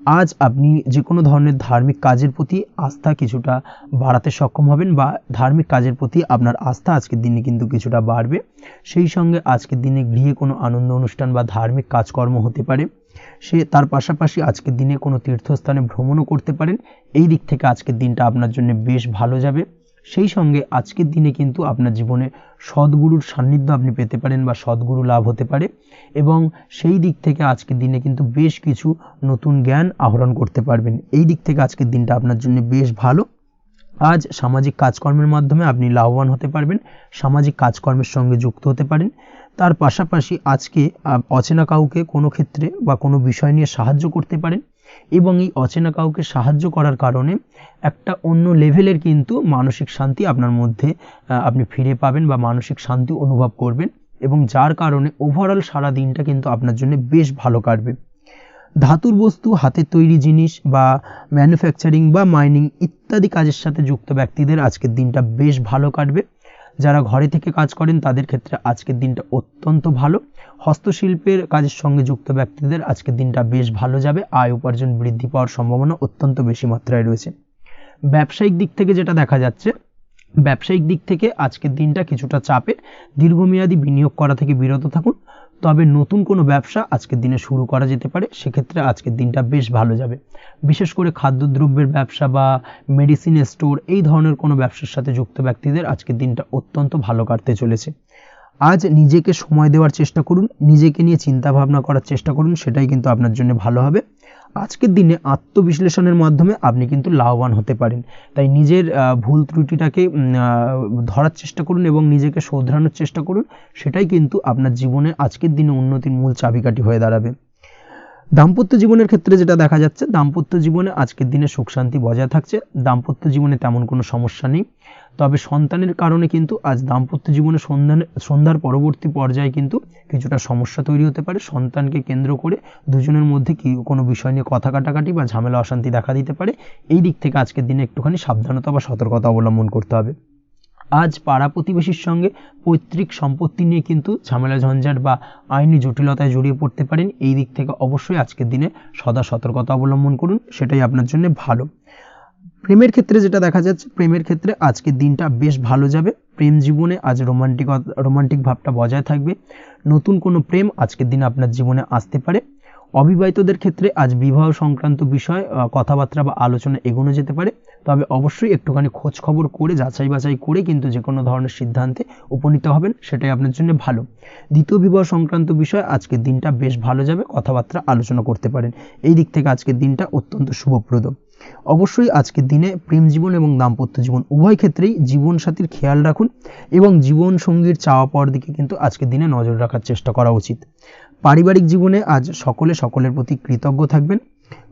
আজ আপনি যে কোনো ধরনের ধার্মিক কাজের প্রতি আস্থা কিছুটা বাড়াতে সক্ষম হবেন বা ধার্মিক কাজের প্রতি আপনার আস্থা আজকের দিনে কিন্তু কিছুটা বাড়বে। সেই সঙ্গে আজকের দিনে গৃহে কোনো আনন্দ অনুষ্ঠান বা ধার্মিক কাজকর্ম হতে পারে। তার পাশাপাশি আজকের দিনে কোনো তীর্থস্থানে ভ্রমণও করতে পারেন। এই দিক থেকে আজকের দিনটা আপনার জন্য বেশ ভালো যাবে। সেই সঙ্গে আজকের দিনে কিন্তু আপনার জীবনে সদ্গুরুর সান্নিধ্য আপনি পেতে পারেন বা সদ্গুরু লাভ হতে পারে এবং সেই দিক থেকে আজকের দিনে কিন্তু বেশ কিছু নতুন জ্ঞান আহরণ করতে পারবেন। এই দিক থেকে আজকের দিনটা আপনার জন্য বেশ ভালো। আজ সামাজিক কাজকর্মের মাধ্যমে আপনি লাভবান হতে পারবেন, সামাজিক কাজকর্মের সঙ্গে যুক্ত হতে পারেন। তার পাশাপাশি আজকে অচেনা কাউকে কোনো ক্ষেত্রে বা কোনো বিষয় নিয়ে সাহায্য করতে পারেন এবং এই অচেনা কাউকে সাহায্য করার কারণে একটা অন্য লেভেলের কিন্তু মানসিক শান্তি আপনার মধ্যে আপনি ফিরে পাবেন বা মানসিক শান্তি অনুভব করবেন এবং যার কারণে ওভারঅল সারা দিনটা কিন্তু আপনার জন্য বেশ ভালো কাটবে। ধাতুর বস্তু, হাতের তৈরি জিনিস বা ম্যানুফ্যাকচারিং বা মাইনিং ইত্যাদি কাজের সাথে যুক্ত ব্যক্তিদের আজকের দিনটা বেশ ভালো কাটবে। যারা ঘরে থেকে কাজ করেন তাদের ক্ষেত্রে আজকের দিনটা অত্যন্ত ভালো। হস্তশিল্পের কাজের সঙ্গে যুক্ত ব্যক্তিদের আজকের দিনটা বেশ ভালো যাবে। আয় উপার্জন বৃদ্ধি পাওয়ার সম্ভাবনা অত্যন্ত বেশি মাত্রায় রয়েছে। ব্যবসায়িক দিক থেকে যেটা দেখা যাচ্ছে, ব্যবসায়িক দিক থেকে আজকের দিনটা কিছুটা চাপের। দীর্ঘমেয়াদী বিনিয়োগ করা থেকে বিরত থাকুন, তবে নতুন কোনো ব্যবসা আজকের দিনে শুরু করা যেতে পারে, সেক্ষেত্রে আজকের দিনটা বেশ ভালো যাবে। বিশেষ করে খাদ্যদ্রব্যের ব্যবসা বা মেডিসিন স্টোর এই ধরনের কোনো ব্যবসার সাথে যুক্ত ব্যক্তিদের আজকের দিনটা অত্যন্ত ভালো কাটতে চলেছে। আজ নিজেকে সময় দেওয়ার চেষ্টা করুন, নিজেকে নিয়ে চিন্তা ভাবনা করার চেষ্টা করুন, সেটাই কিন্তু আপনার জন্য ভালো হবে। আজকের দিনে আত্মবিশ্লেষণের মাধ্যমে আপনি কিন্তু লাভবান হতে পারেন, তাই নিজের ভুল ত্রুটিটাকে ধরার চেষ্টা করুন এবং নিজেকে শোধরানোর চেষ্টা করুন, সেটাই কিন্তু আপনার জীবনে আজকের দিনে উন্নতির মূল চাবিকাঠি হয়ে দাঁড়াবে। দাম্পত্য জীবনের ক্ষেত্রে যেটা দেখা যাচ্ছে, দাম্পত্য জীবনে আজকের দিনে সুখ শান্তি বজায় থাকছে। দাম্পত্য জীবনে তেমন কোনো সমস্যা নেই, তবে সন্তানের কারণে কিন্তু আজ দাম্পত্য জীবনে সন্ধ্যার পরবর্তী পর্যায়ে কিন্তু কিছুটা সমস্যা তৈরি হতে পারে। সন্তানকে কেন্দ্র করে দুজনের মধ্যে কোনো বিষয় নিয়ে কথা কাটাকাটি বা ঝামেলা অশান্তি দেখা দিতে পারে। এই দিক থেকে আজকের দিনে একটুখানি সাবধানতা বা সতর্কতা অবলম্বন করতে হবে। আজ পাড়া প্রতিবেশীর সঙ্গে পৈতৃক সম্পত্তি নিয়ে কিন্তু ঝামেলা ঝঞ্ঝাট বা আইনি জটিলতায় জড়িয়ে পড়তে পারেন। এই দিক থেকে অবশ্যই আজকের দিনে সদা সতর্কতা অবলম্বন করুন, সেটাই আপনার জন্য ভালো। প্রেমের ক্ষেত্রে যেটা দেখা যাচ্ছে, প্রেমের ক্ষেত্রে আজকের দিনটা বেশ ভালো যাবে। প্রেম জীবনে আজ রোমান্টিক ভাবটা বজায় থাকবে। নতুন কোনো প্রেম আজকের দিনে আপনার জীবনে আসতে পারে। অবিবাহিতদের ক্ষেত্রে আজ বিবাহ সংক্রান্ত বিষয় কথাবার্তা বা আলোচনা এগোনো যেতে পারে, তবে অবশ্যই একটুখানি খোঁজ খবর করে যাচাই বাছাই করে কিন্তু যে কোনো ধরনের সিদ্ধান্তে উপনীত হবেন, সেটাই আপনার জন্য ভালো। দ্বিতীয় বিবাহ সংক্রান্ত বিষয় আজকের দিনটা বেশ ভালো যাবে, কথাবার্তা আলোচনা করতে পারেন। এই দিক থেকে আজকের দিনটা অত্যন্ত শুভপ্রদ। অবশ্যই আজকের দিনে প্রেম জীবন এবং দাম্পত্য জীবন উভয় ক্ষেত্রেই জীবনসাথীর খেয়াল রাখুন এবং জীবন সঙ্গীর চাওয়া পাওয়ার দিকে কিন্তু আজকের দিনে নজর রাখার চেষ্টা করা উচিত। পারিবারিক জীবনে আজ সকলের প্রতি কৃতজ্ঞ থাকবেন।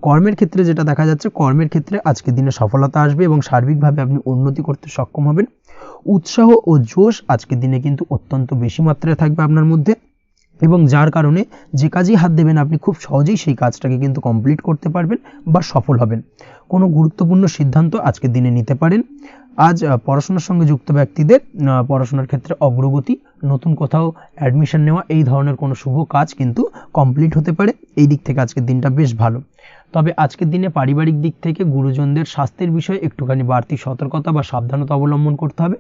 কর্মের ক্ষেত্রে যেটা দেখা যাচ্ছে, কর্মের ক্ষেত্রে আজকের দিনে সফলতা আসবে এবং সার্বিকভাবে আপনি উন্নতি করতে সক্ষম হবেন। উৎসাহ ও জোশ আজকের দিনে কিন্তু অত্যন্ত বেশি মাত্রায় থাকবে আপনার মধ্যে এবং যার কারণে যে কাজেই হাত দেবেন আপনি খুব সহজেই সেই কাজটাকে কিন্তু কমপ্লিট করতে পারবেন বা সফল হবেন। কোনো গুরুত্বপূর্ণ সিদ্ধান্ত আজকের দিনে নিতে পারেন। আজ পড়াশোনার সঙ্গে যুক্ত ব্যক্তিদের পড়াশোনার ক্ষেত্রে অগ্রগতি, নতুন কোথাও অ্যাডমিশন নেওয়া এই ধরনের কোনো শুভ কাজ কিন্তু কমপ্লিট হতে পারে। এই দিক থেকে আজকের দিনটা বেশ ভালো। তবে আজকের দিনে পারিবারিক দিক থেকে গুরুজনদের স্বাস্থ্যের বিষয়ে একটুখানি বাড়তি সতর্কতা বা সাবধানতা অবলম্বন করতে হবে,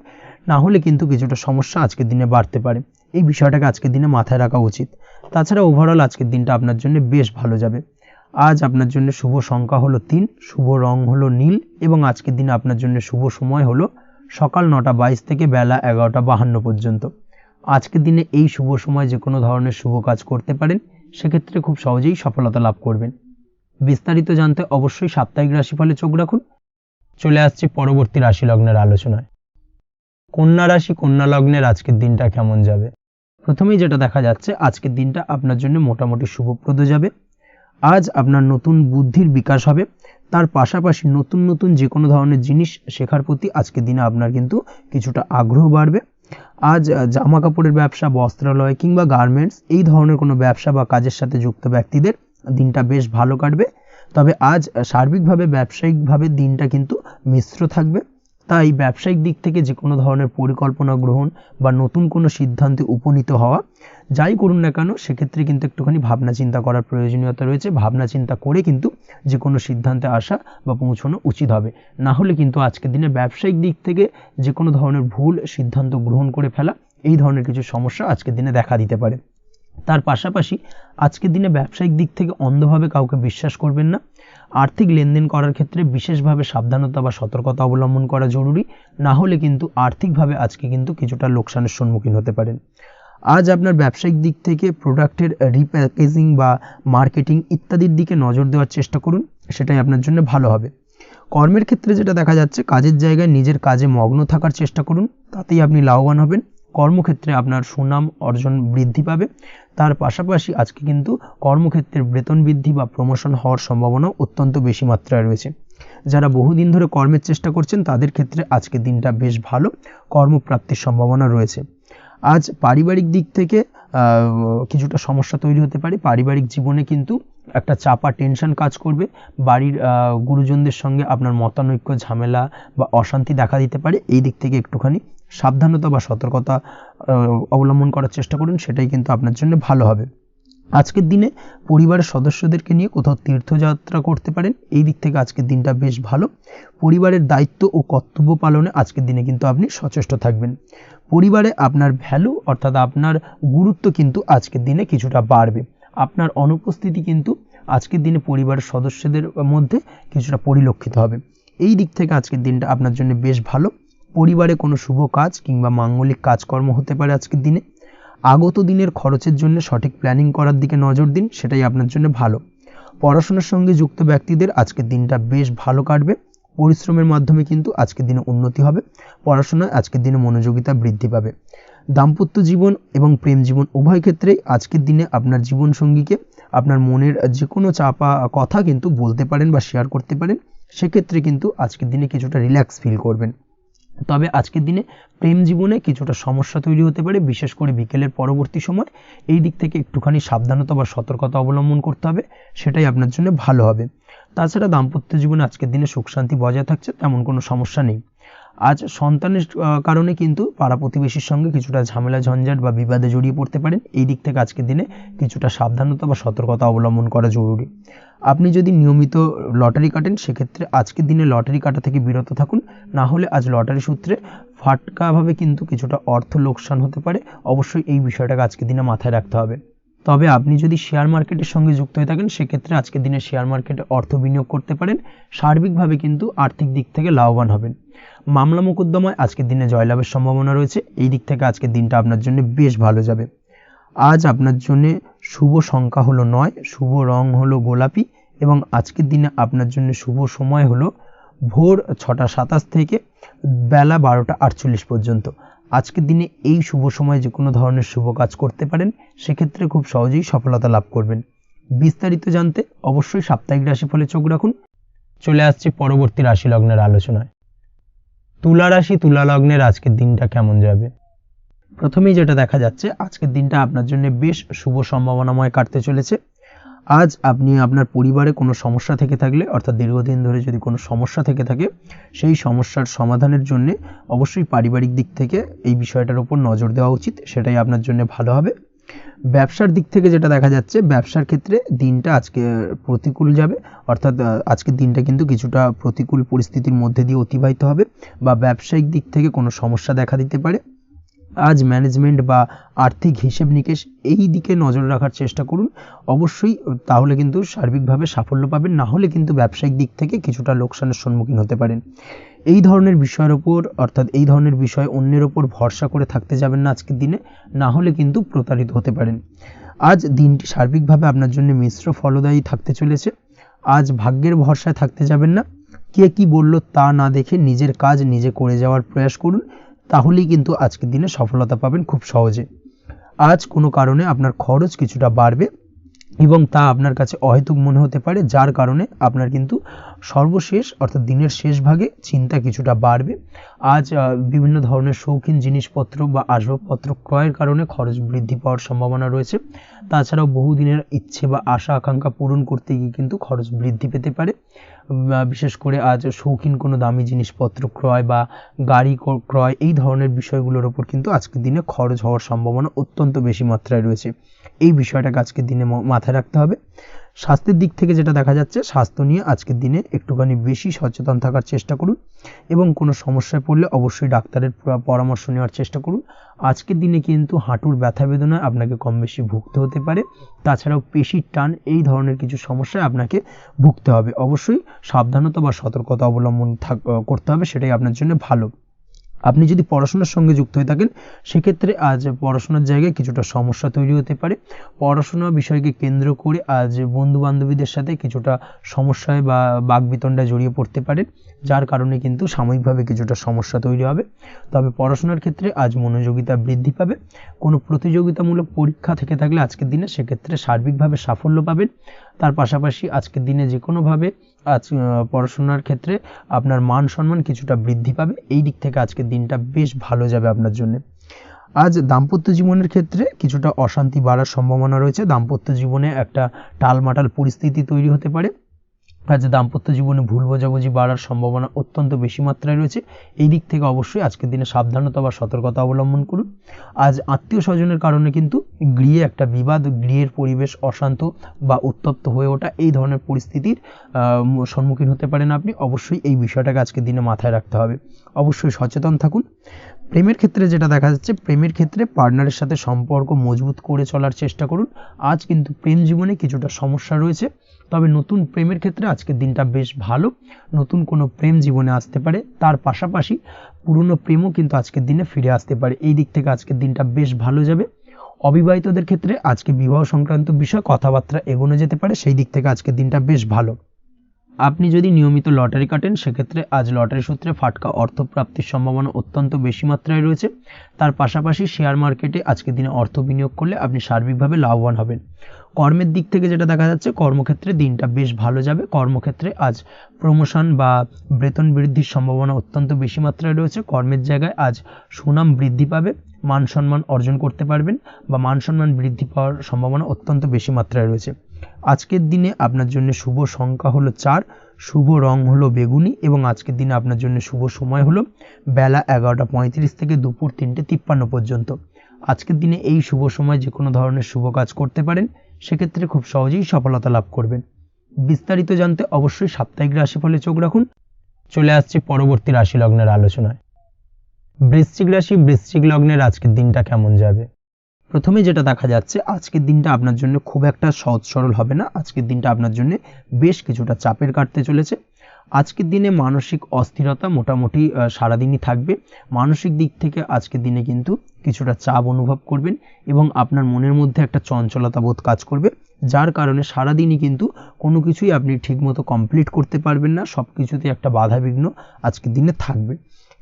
না হলে কিন্তু কিছুটা সমস্যা আজকের দিনে বাড়তে পারে। এই বিষয়টাকে আজকের দিনে মাথায় রাখা উচিত। তাছাড়া ওভারঅল আজকের দিনটা আপনার জন্য বেশ ভালো যাবে। আজ আপনার জন্য শুভ সংখ্যা হলো 3, শুভ রং হলো নীল এবং আজকের দিনে আপনার জন্য শুভ সময় হলো সকাল 9:22 থেকে বেলা 11:52 পর্যন্ত। আজকের দিনে এই শুভ সময় যে কোনো ধরনের শুভ কাজ করতে পারেন, সেক্ষেত্রে খুব সহজেই সফলতা লাভ করবেন। বিস্তারিত জানতে অবশ্যই সাপ্তাহিক রাশিফলে চোখ রাখুন। চলে আসছি পরবর্তী রাশি লগ্নের আলোচনায়। কন্যা রাশি, কন্যা লগ্নের আজকের দিনটা কেমন যাবে? প্রথমেই যেটা দেখা যাচ্ছে, আজকের দিনটা আপনার জন্য মোটামুটি শুভপ্রদ যাবে। আজ আপনার নতুন বুদ্ধির বিকাশ হবে, তার পাশাপাশি নতুন নতুন যে কোনো ধরনের জিনিস শেখার প্রতি আজকের দিনে আপনার কিন্তু কিছুটা আগ্রহ বাড়বে। আজ জামা কাপড়ের ব্যবসা, বস্ত্রালয় কিংবা গার্মেন্টস এই ধরনের কোনো ব্যবসা বা কাজের সাথে যুক্ত ব্যক্তিদের দিনটা বেশ ভালো কাটবে। তবে আজ সার্বিকভাবে ব্যবসায়িকভাবে দিনটা কিন্তু মিশ্র থাকবে, তাই ব্যবসায়িক দিক থেকে যে কোনো ধরনের পরিকল্পনা গ্রহণ বা নতুন কোনো সিদ্ধান্তে উপনীত হওয়া, যাই করুন না কেন সেক্ষেত্রে কিন্তু একটুখানি ভাবনা চিন্তা করার প্রয়োজনীয়তা রয়েছে। ভাবনা চিন্তা করে কিন্তু যে কোনো সিদ্ধান্তে আসা বা পৌঁছানো উচিত হবে, না হলে কিন্তু আজকের দিনে ব্যবসায়িক দিক থেকে যে কোনো ধরনের ভুল সিদ্ধান্ত গ্রহণ করে ফেলা, এই ধরনের কিছু সমস্যা আজকের দিনে দেখা দিতে পারে। তার পাশাপাশি আজকের দিনে ব্যবসায়িক দিক থেকে অন্ধভাবে কাউকে বিশ্বাস করবেন না। আর্থিক লেনদেন করার ক্ষেত্রে বিশেষভাবে সাবধানতা বা সতর্কতা অবলম্বন করা জরুরি, না হলে কিন্তু আর্থিকভাবে আজকে কিন্তু কিছুটা লোকসানের সম্মুখীন হতে পারেন। আজ আপনার ব্যবসায়িক দিক থেকে প্রোডাক্টের রিপ্যাকেজিং বা মার্কেটিং ইত্যাদির দিকে নজর দেওয়ার চেষ্টা করুন, সেটাই আপনার জন্য ভালো হবে। কর্মের ক্ষেত্রে যেটা দেখা যাচ্ছে, কাজের জায়গায় নিজের কাজে মগ্ন থাকার চেষ্টা করুন, তাতেই আপনি লাভবান হবেন। কর্মক্ষেত্রে আপনার সুনাম অর্জন বৃদ্ধি পাবে। তার পাশাপাশি আজকে কিন্তু কর্মক্ষেত্রে বেতন বৃদ্ধি বা প্রমোশন হওয়ার সম্ভাবনা অত্যন্ত বেশি মাত্রায় রয়েছে। যারা বহুদিন ধরে কর্মের চেষ্টা করছেন তাদের ক্ষেত্রে আজকের দিনটা বেশ ভালো, কর্মপ্রাপ্তির সম্ভাবনা রয়েছে। আজ পারিবারিক দিক থেকে কিছুটা সমস্যা তৈরি হতে পারে। পারিবারিক জীবনে কিন্তু একটা চাপা টেনশন কাজ করবে। বাড়ির গুরুজনদের সঙ্গে আপনার মতানৈক্য, ঝামেলা বা অশান্তি দেখা দিতে পারে। এই দিক থেকে একটুখানি সাবধানতা বা সতর্কতা অবলম্বন করার চেষ্টা করুন, সেটাই কিন্তু আপনার জন্য ভালো হবে। আজকের দিনে পরিবারের সদস্যদেরকে নিয়ে কোথাও তীর্থযাত্রা করতে পারেন, এই দিক থেকে আজকের দিনটা বেশ ভালো। পরিবারের দায়িত্ব ও কর্তব্য পালনে আজকের দিনে কিন্তু আপনি সচেষ্ট থাকবেন। পরিবারে আপনার ভ্যালু অর্থাৎ আপনার গুরুত্ব কিন্তু আজকের দিনে কিছুটা বাড়বে। আপনার অনুপস্থিতি কিন্তু আজকের দিনে পরিবারের সদস্যদের মধ্যে কিছুটা পরিলক্ষিত হবে। এই দিক থেকে আজকের দিনটা আপনার জন্য বেশ ভালো। পরিবারে কোনো শুভ কাজ কিংবা মাঙ্গলিক কাজকর্ম হতে পারে আজকের দিনে। আগত দিনের খরচের জন্য সঠিক প্ল্যানিং করার দিকে নজর দিন, সেটাই আপনার জন্য ভালো। পড়াশোনার সঙ্গে যুক্ত ব্যক্তিদের আজকের দিনটা বেশ ভালো কাটবে। পরিশ্রমের মাধ্যমে কিন্তু আজকের দিনে উন্নতি হবে। পড়াশোনায় আজকের দিনে মনোযোগিতা বৃদ্ধি পাবে। দাম্পত্য জীবন এবং প্রেম জীবন উভয় ক্ষেত্রেই আজকের দিনে আপনার জীবনসঙ্গীকে আপনার মনের যে কোনো চাপা কথা কিন্তু বলতে পারেন বা শেয়ার করতে পারেন। সেক্ষেত্রে কিন্তু আজকের দিনে কিছুটা রিল্যাক্স ফিল করবেন। তবে আজকের দিনে প্রেম জীবনে কিছুটা সমস্যা তৈরি হতে পারে, বিশেষ করে বিকেলের পরবর্তী সময়। এই দিক থেকে একটুখানি সাবধানতা বা সতর্কতা অবলম্বন করতে হবে, সেটাই আপনার জন্য ভালো হবে। তাছাড়া দাম্পত্য জীবনে আজকের দিনে সুখ শান্তি বজায় থাকছে, তেমন কোনো সমস্যা নেই। আজ সন্তানের কারণে কিন্তু পাড়া প্রতিবেশীর সঙ্গে কিছুটা ঝামেলা ঝঞ্ঝাট বা বিবাদে জড়িয়ে পড়তে পারেন। এই দিক থেকে আজকের দিনে কিছুটা সাবধানতা বা সতর্কতা অবলম্বন করা জরুরি। আপনি যদি নিয়মিত লটারি কাটেন, সেক্ষেত্রে আজকের দিনে লটারি কাটা থেকে বিরত থাকুন, না হলে আজ লটারি সূত্রে ফাটকাভাবে কিন্তু কিছুটা অর্থ লোকসান হতে পারে। অবশ্যই এই বিষয়টাকে আজকের দিনে মাথায় রাখতে হবে। তবে আপনি যদি শেয়ার মার্কেটের সঙ্গে যুক্ত হয়ে থাকেন, সেক্ষেত্রে আজকের দিনে শেয়ার মার্কেটে অর্থ বিনিয়োগ করতে পারেন। সার্বিকভাবে কিন্তু আর্থিক দিক থেকে লাভবান হবেন। মামলা মোকদ্দমায় আজকের দিনে জয়লাভের সম্ভাবনা রয়েছে। এই দিক থেকে আজকের দিনটা আপনার জন্য বেশ ভালো যাবে। আজ আপনার জন্য শুভ সংখ্যা হলো 9, শুভ রং হলো গোলাপি এবং আজকের দিনে আপনার জন্য শুভ সময় হলো ভোর 6:27 থেকে বেলা 12:48 পর্যন্ত। আজকের দিনে এই শুভ সময় যে কোনো ধরনের শুভ কাজ করতে পারেন, সেক্ষেত্রে খুব সহজেই সফলতা লাভ করবেন। বিস্তারিত জানতে অবশ্যই সাপ্তাহিক রাশিফলে চোখ রাখুন। চলে আসছি পরবর্তী রাশি লগ্নের আলোচনায়। তুলা রাশি, তুলা লগ্নের আজকের দিনটা কেমন যাবে? প্রথমেই যেটা দেখা যাচ্ছে, আজকের দিনটা আপনার জন্য বেশ শুভ সম্ভাবনাময় কাটতে চলেছে। আজ আপনি আপনার পরিবারে কোনো সমস্যা থেকে থাকলে, অর্থাৎ দীর্ঘদিন ধরে যদি কোনো সমস্যা থেকে থাকে, সেই সমস্যার সমাধানের জন্য অবশ্যই পারিবারিক দিক থেকে এই বিষয়টার উপর নজর দেওয়া উচিত, সেটাই আপনার জন্য ভালো হবে। ব্যবসার দিক থেকে যেটা দেখা যাচ্ছে, ব্যবসার ক্ষেত্রে দিনটা আজকে প্রতিকূল যাবে, অর্থাৎ আজকের দিনটা কিন্তু কিছুটা প্রতিকূল পরিস্থিতির মধ্যে দিয়ে অতিবাহিত হবে বা ব্যবসায়িক দিক থেকে কোনো সমস্যা দেখা দিতে পারে। আজ ম্যানেজমেন্ট বা আর্থিক হিসেব নিকেশ এই দিকে নজর রাখার চেষ্টা করুন অবশ্যই, তাহলে কিন্তু সার্বিকভাবে সাফল্য পাবেন। না হলে কিন্তু ব্যবসায়িক দিক থেকে কিছুটা লোকসানের সম্মুখীন হতে পারেন। এই ধরনের বিষয়ের ওপর, অর্থাৎ এই ধরনের বিষয় অন্যের ওপর ভরসা করে থাকতে যাবেন না আজকের দিনে, না হলে কিন্তু প্রতারিত হতে পারেন। আজ দিনটি সার্বিকভাবে আপনার জন্য মিশ্র ফলদায়ী থাকতে চলেছে। আজ ভাগ্যের ভরসায় থাকতে যাবেন না, কে কি বলল তা না দেখে নিজের কাজ নিজে করে যাওয়ার প্রয়াস করুন, তাহলেই কিন্তু আজকের দিনে সফলতা পাবেন খুব সহজে। আজ কোনো কারণে আপনার খরচ কিছুটা বাড়বে এবং তা আপনার কাছে অহেতুক মনে হতে পারে, যার কারণে আপনার কিন্তু সর্বশেষ অর্থাৎ দিনের শেষ ভাগে চিন্তা কিছুটা বাড়বে। আজ বিভিন্ন ধরনের শৌখিন জিনিসপত্র বা আসবাবপত্র ক্রয়ের কারণে খরচ বৃদ্ধি পাওয়ার সম্ভাবনা রয়েছে। তাছাড়াও বহুদিনের ইচ্ছে বা আশা আকাঙ্ক্ষা পূরণ করতে গিয়ে কিন্তু খরচ বৃদ্ধি পেতে পারে। বিশেষ করে আজ শৌখিন কোনো দামি জিনিসপত্র ক্রয় বা গাড়ি ক্রয় এই ধরনের বিষয়গুলোর ওপর কিন্তু আজকের দিনে খরচ হওয়ার সম্ভাবনা অত্যন্ত বেশি মাত্রায় রয়েছে। এই বিষয়টাকে আজকের দিনে মাথায় রাখতে হবে। স্বাস্থ্যের দিক থেকে যেটা দেখা যাচ্ছে, স্বাস্থ্য নিয়ে আজকের দিনে একটুখানি বেশি সচেতন থাকার চেষ্টা করুন এবং কোনো সমস্যায় পড়লে অবশ্যই ডাক্তারের পরামর্শ নেওয়ার চেষ্টা করুন। আজকের দিনে কিন্তু হাঁটুর ব্যথা বেদনায় আপনাকে কম বেশি ভুগতে হতে পারে। তাছাড়াও পেশির টান এই ধরনের কিছু সমস্যায় আপনাকে ভুগতে হবে। অবশ্যই সাবধানতা বা সতর্কতা অবলম্বন করতে হবে, সেটাই আপনার জন্য ভালো। আপনি যদি পড়াশোনার সঙ্গে যুক্ত হয়ে থাকেন সেক্ষেত্রে আজ পড়াশোনার জায়গায় কিছুটা সমস্যা তৈরি হতে পারে। পড়াশোনা বিষয়কে কেন্দ্র করে আজ বন্ধু বান্ধবীদের সাথে কিছুটা সমস্যায় বা বাকবিতণ্ডায় জড়িয়ে পড়তে পারেন, যার কারণে কিন্তু সাময়িকভাবে কিছুটা সমস্যা তৈরি হবে। তবে পড়াশোনার ক্ষেত্রে আজ মনোযোগিতা বৃদ্ধি পাবে। কোনো প্রতিযোগিতামূলক পরীক্ষা থেকে থাকলে আজকের দিনে সেক্ষেত্রে সার্বিকভাবে সাফল্য পাবেন। তার পাশাপাশি আজকের দিনে যে কোনোভাবে আজ পড়াশোনার ক্ষেত্রে আপনার মান সম্মান কিছুটা বৃদ্ধি পাবে। এই দিক থেকে আজকের দিনটা বেশ ভালো যাবে আপনার জন্য। আজ দাম্পত্য জীবনের ক্ষেত্রে কিছুটা অশান্তি বাড়ার সম্ভাবনা রয়েছে। দাম্পত্য জীবনে একটা টালমাটাল পরিস্থিতি তৈরি হতে পারে। আজ দাম্পত্য জীবনে ভুল বোঝাবুঝি বাড়ার সম্ভাবনা অত্যন্ত বেশি মাত্রায় রয়েছে। এই দিক থেকে অবশ্যই আজকের দিনে সাবধানতা বা সতর্কতা অবলম্বন করুন। আজ আত্মীয় স্বজনের কারণে কিন্তু গৃহে একটা বিবাদ, গৃহের পরিবেশ অশান্ত বা উত্তপ্ত হয়ে ওঠা এই ধরনের পরিস্থিতির সম্মুখীন হতে পারেন আপনি। অবশ্যই এই বিষয়টাকে আজকের দিনে মাথায় রাখতে হবে। অবশ্যই সচেতন থাকুন। প্রেমের ক্ষেত্রে যেটা দেখা যাচ্ছে, প্রেমের ক্ষেত্রে পার্টনারের সাথে সম্পর্ক মজবুত করে চলার চেষ্টা করুন। আজ কিন্তু প্রেম জীবনে কিছুটা সমস্যা রয়েছে, তবে নতুন প্রেমের ক্ষেত্রে আজকের দিনটা বেশ ভালো। নতুন কোনো প্রেম জীবনে আসতে পারে, তার পাশাপাশি পুরনো প্রেমও কিন্তু আজকের দিনে ফিরে আসতে পারে। এই দিক থেকে আজকের দিনটা বেশ ভালো যাবে। অবিবাহিতদের ক্ষেত্রে আজকে বিবাহ সংক্রান্ত বিষয় কথাবার্তা এগোনো যেতে পারে, সেই দিক থেকে আজকের দিনটা বেশ ভালো। আপনি যদি নিয়মিত লটারি কাটেন সেক্ষেত্রে আজ লটারি সূত্রে ফাটকা অর্থপ্রাপ্তির সম্ভাবনা অত্যন্ত বেশি মাত্রায় রয়েছে। তার পাশাপাশি শেয়ার মার্কেটে আজকের দিনে অর্থ বিনিয়োগ করলে আপনি সার্বিকভাবে লাভবান হবেন। কর্মের দিক থেকে যেটা দেখা যাচ্ছে, কর্মক্ষেত্রে দিনটা বেশ ভালো যাবে। কর্মক্ষেত্রে আজ প্রমোশন বা বেতন বৃদ্ধির সম্ভাবনা অত্যন্ত বেশি মাত্রায় রয়েছে। কর্মের জায়গায় আজ সুনাম বৃদ্ধি পাবে, মান সম্মান অর্জন করতে পারবেন বা মান সম্মান বৃদ্ধি পাওয়ার সম্ভাবনা অত্যন্ত বেশি মাত্রায় রয়েছে। আজকের দিনে আপনার জন্য শুভ সংখ্যা হলো 4, শুভ রং হলো বেগুনি এবং আজকের দিনে আপনার জন্য শুভ সময় হলো বেলা 11:35 থেকে দুপুর 3:53 পর্যন্ত। আজকের দিনে এই শুভ সময় যে কোনো ধরনের শুভ কাজ করতে পারেন, সেক্ষেত্রে খুব সহজেই সফলতা লাভ করবেন। বিস্তারিত জানতে অবশ্যই সাপ্তাহিক রাশিফলে চোখ রাখুন। চলে আসছে পরবর্তী রাশি লগ্নের আলোচনায়। বৃশ্চিক রাশি, বৃশ্চিক লগ্নের আজকের দিনটা কেমন যাবে? প্রথমে যেটা দেখা যাচ্ছে, আজকের দিনটা আপনার জন্য খুব একটা সহজ সরল হবে না। আজকের দিনটা আপনার জন্য বেশ কিছুটা চাপের কাটতে চলেছে। আজকের দিনে মানসিক অস্থিরতা মোটামুটি সারাদিনই থাকবে। মানসিক দিক থেকে আজকের দিনে কিন্তু কিছুটা চাপ অনুভব করবেন এবং আপনার মনের মধ্যে একটা চঞ্চলতা বোধ কাজ করবে, যার কারণে সারাদিনই কিন্তু কোনো কিছুই আপনি ঠিকমতো কমপ্লিট করতে পারবেন না। সব কিছুতে একটা বাধা বিঘ্ন আজকের দিনে থাকবে।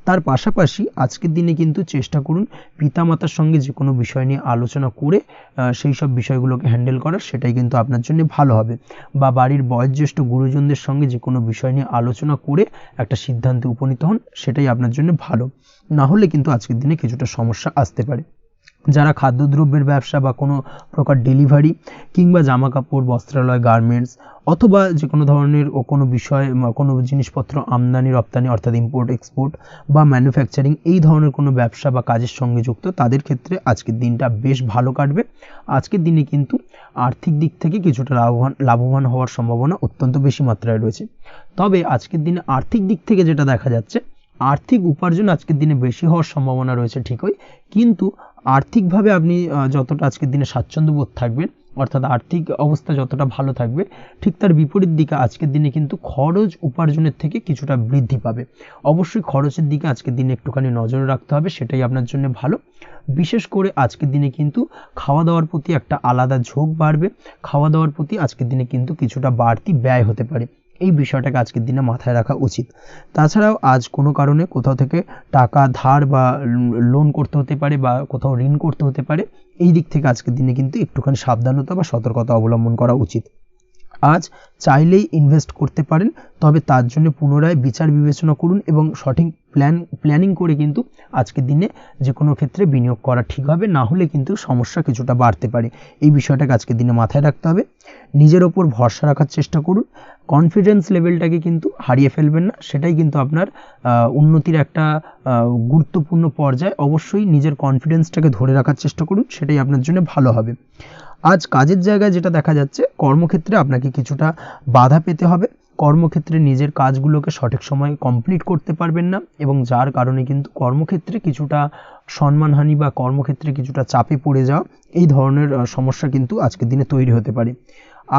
তার পাশাপাশি আজকের দিনে কিন্তু চেষ্টা করুন পিতামাতার সঙ্গে যে কোনো বিষয় নিয়ে আলোচনা করে সেই সব বিষয়গুলোকে হ্যান্ডেল করার, সেটাই কিন্তু আপনার জন্য ভালো হবে। বা বাড়ির বয়োজ্যেষ্ঠ গুরুজনদের সঙ্গে যে কোনো বিষয় নিয়ে আলোচনা করে একটা সিদ্ধান্তে উপনীত হন, সেটাই আপনার জন্য ভালো। না হলে কিন্তু আজকের দিনে কিছুটা সমস্যা আসতে পারে। যারা খাদ্যদ্রব্যের ব্যবসা বা কোনো প্রকার ডেলিভারি কিংবা জামা কাপড়, বস্ত্রালয়, গার্মেন্টস অথবা যে কোনো ধরনের কোনো বিষয়, কোনো জিনিসপত্র আমদানি রপ্তানি অর্থাৎ ইম্পোর্ট এক্সপোর্ট বা ম্যানুফ্যাকচারিং এই ধরনের কোনো ব্যবসা বা কাজের সঙ্গে যুক্ত, তাদের ক্ষেত্রে আজকের দিনটা বেশ ভালো কাটবে। আজকের দিনে কিন্তু আর্থিক দিক থেকে কিছুটা লাভবান হওয়ার সম্ভাবনা অত্যন্ত বেশি মাত্রায় রয়েছে। তবে আজকের দিনে আর্থিক দিক থেকে যেটা দেখা যাচ্ছে, আর্থিক উপার্জন আজকের দিনে বেশি হওয়ার সম্ভাবনা রয়েছে ঠিকই, কিন্তু আর্থিকভাবে আপনি যতটা আজকের দিনে স্বাচ্ছন্দ্য বোধ থাকবেন, অর্থাৎ আর্থিক অবস্থা যতটা ভালো থাকবে, ঠিক তার বিপরীত দিকে আজকের দিনে কিন্তু খরচ উপার্জনের থেকে কিছুটা বৃদ্ধি পাবে। অবশ্যই খরচের দিকে আজকের দিনে একটুখানি নজর রাখতে হবে, সেটাই আপনার জন্য ভালো। বিশেষ করে আজকের দিনে কিন্তু খাওয়া দাওয়ার প্রতি একটা আলাদা ঝোঁক বাড়বে, খাওয়া দাওয়ার প্রতি আজকের দিনে কিন্তু কিছুটা বাড়তি ব্যয় হতে পারে, এই বিষয়টাকে আজকের দিনে মাথায় রাখা উচিত। তাছাড়াও আজ কোনো কারণে কোথাও থেকে টাকা ধার বা লোন করতে হতে পারে বা কোথাও ঋণ করতে হতে পারে, এই দিক থেকে আজকের দিনে কিন্তু একটুখানি সাবধানতা বা সতর্কতা অবলম্বন করা উচিত। আজ চাইলেই ইনভেস্ট করতে পারেন, তবে তার জন্য পুনরায় বিচার বিবেচনা করুন এবং সঠিক প্ল্যানিং করে কিন্তু আজকের দিনে যে কোনো ক্ষেত্রে বিনিয়োগ করা ঠিক হবে, না হলে কিন্তু সমস্যা কিছুটা বাড়তে পারে। এই বিষয়টাকে আজকের দিনে মাথায় রাখতে হবে। নিজের ওপর ভরসা রাখার চেষ্টা করুন, কনফিডেন্স লেভেলটাকে কিন্তু হারিয়ে ফেলবেন না, সেটাই কিন্তু আপনার উন্নতির একটা গুরুত্বপূর্ণ পর্যায়। অবশ্যই নিজের কনফিডেন্সটাকে ধরে রাখার চেষ্টা করুন, সেটাই আপনার জন্য ভালো হবে। আজ কাজের জায়গায় যেটা দেখা যাচ্ছে, কর্মক্ষেত্রে আপনাকে কিছুটা বাধা পেতে হবে, কর্মক্ষেত্রে নিজের কাজগুলোকে সঠিক সময়ে কমপ্লিট করতে পারবেন না, এবং যার কারণে কিন্তু কর্মক্ষেত্রে কিছুটা সম্মানহানি বা কর্মক্ষেত্রে কিছুটা চাপে পড়ে যাওয়া, এই ধরনের সমস্যা কিন্তু আজকের দিনে তৈরি হতে পারে।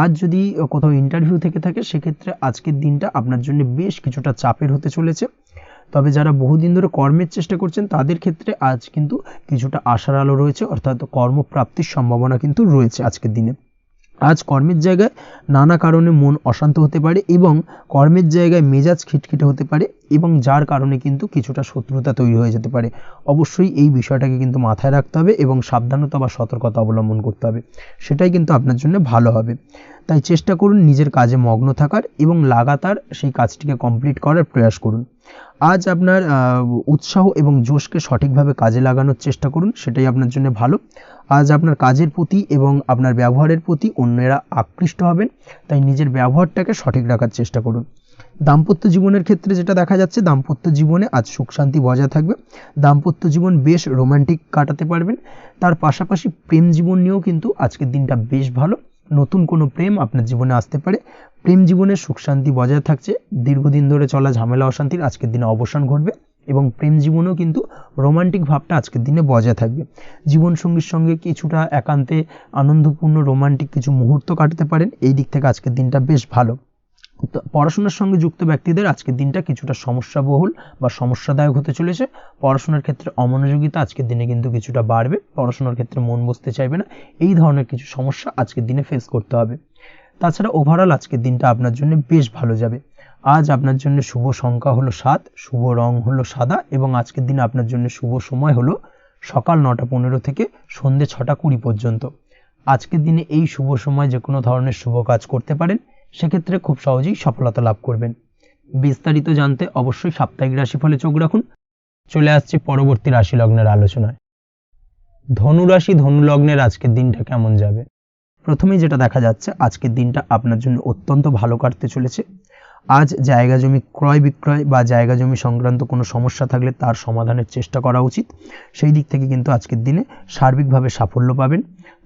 আজ যদি কোথাও ইন্টারভিউ থেকে থাকে, সেক্ষেত্রে আজকের দিনটা আপনার জন্য বেশ কিছুটা চাপের হতে চলেছে। তবে যারা বহুদিন ধরে কর্মের চেষ্টা করছেন, তাদের ক্ষেত্রে আজ কিন্তু কিছুটা আশার আলো রয়েছে, অর্থাৎ কর্মপ্রাপ্তির সম্ভাবনা কিন্তু রয়েছে আজকের দিনে। আজ কর্মের জায়গায় নানা কারণে মন অশান্ত হতে পারে এবং কর্মের জায়গায় মেজাজ খিটখিটে হতে পারে, এবং যার কারণে কিন্তু কিছুটা শত্রুতা তৈরি হয়ে যেতে পারে। অবশ্যই এই বিষয়টাকে কিন্তু মাথায় রাখতে হবে এবং সাবধানতা বা সতর্কতা অবলম্বন করতে হবে, সেটাই কিন্তু আপনার জন্য ভালো হবে। তাই চেষ্টা করুন নিজের কাজে মগ্ন থাকার এবং লাগাতার সেই কাজটিকে কমপ্লিট করার প্রয়াস করুন। আজ আপনার উৎসাহ এবং জোশকে সঠিকভাবে কাজে লাগানোর চেষ্টা করুন, সেটাই আপনার জন্য ভালো। আজ আপনার কাজের প্রতি এবং আপনার ব্যবহারের প্রতি অন্যেরা আকৃষ্ট হবেন, তাই নিজের ব্যবহারটাকে সঠিক রাখার চেষ্টা করুন। দাম্পত্য জীবনের ক্ষেত্রে যেটা দেখা যাচ্ছে, দাম্পত্য জীবনে আজ সুখ শান্তি বজায় থাকবে, দাম্পত্য জীবন বেশ রোমান্টিক কাটাতে পারবেন। তার পাশাপাশি প্রেম জীবন নিয়েও কিন্তু আজকের দিনটা বেশ ভালো, নতুন কোনো প্রেম আপনার জীবনে আসতে পারে, প্রেম জীবনে সুখ শান্তি বজায় থাকছে, দীর্ঘদিন ধরে চলা ঝামেলা অশান্তির আজকের দিনে অবসান ঘটবে এবং প্রেম জীবনেও কিন্তু রোমান্টিক ভাবটা আজকের দিনে বজায় থাকবে। জীবনসঙ্গীর সঙ্গে কিছুটা একান্তে আনন্দপূর্ণ রোমান্টিক কিছু মুহূর্ত কাটাতে পারেন, এই দিক থেকে আজকের দিনটা বেশ ভালো। পড়াশোনার সঙ্গে যুক্ত ব্যক্তিদের আজকের দিনটা কিছুটা সমস্যাবহুল বা সমস্যাদায়ক হতে চলেছে। পড়াশোনার ক্ষেত্রে অমনোযোগিতা আজকের দিনে কিন্তু কিছুটা বাড়বে, পড়াশোনার ক্ষেত্রে মন বসতে চাইবে না, এই ধরনের কিছু সমস্যা আজকের দিনে ফেস করতে হবে। তাছাড়া ওভারঅল আজকের দিনটা আপনার জন্য বেশ ভালো যাবে। আজ আপনার জন্য শুভ সংখ্যা হলো 7, শুভ রং হলো সাদা, এবং আজকের দিনে আপনার জন্য শুভ সময় হলো সকাল 9:15 থেকে সন্ধ্যে 6:20 পর্যন্ত। আজকের দিনে এই শুভ সময় যে কোনো ধরনের শুভ কাজ করতে পারেন, সেক্ষেত্রে খুব সহজেই সফলতা লাভ করবেন। বিস্তারিত জানতে অবশ্যই সাপ্তাহিক রাশিফলে চোখ রাখুন। চলে আসছে পরবর্তী রাশি লগ্নের আলোচনায়। ধনুরাশি ধনু লগ্নের আজকের দিনটা কেমন যাবে? প্রথমেই যেটা দেখা যাচ্ছে, আজকের দিনটা আপনার জন্য অত্যন্ত ভালো কাটতে চলেছে। আজ জায়গা জমি ক্রয় বিক্রয় বা জায়গা জমি সংক্রান্ত কোনো সমস্যা থাকলে তার সমাধানের চেষ্টা করা উচিত, সেই দিক থেকে কিন্তু আজকের দিনে সার্বিকভাবে সাফল্য পাবেন।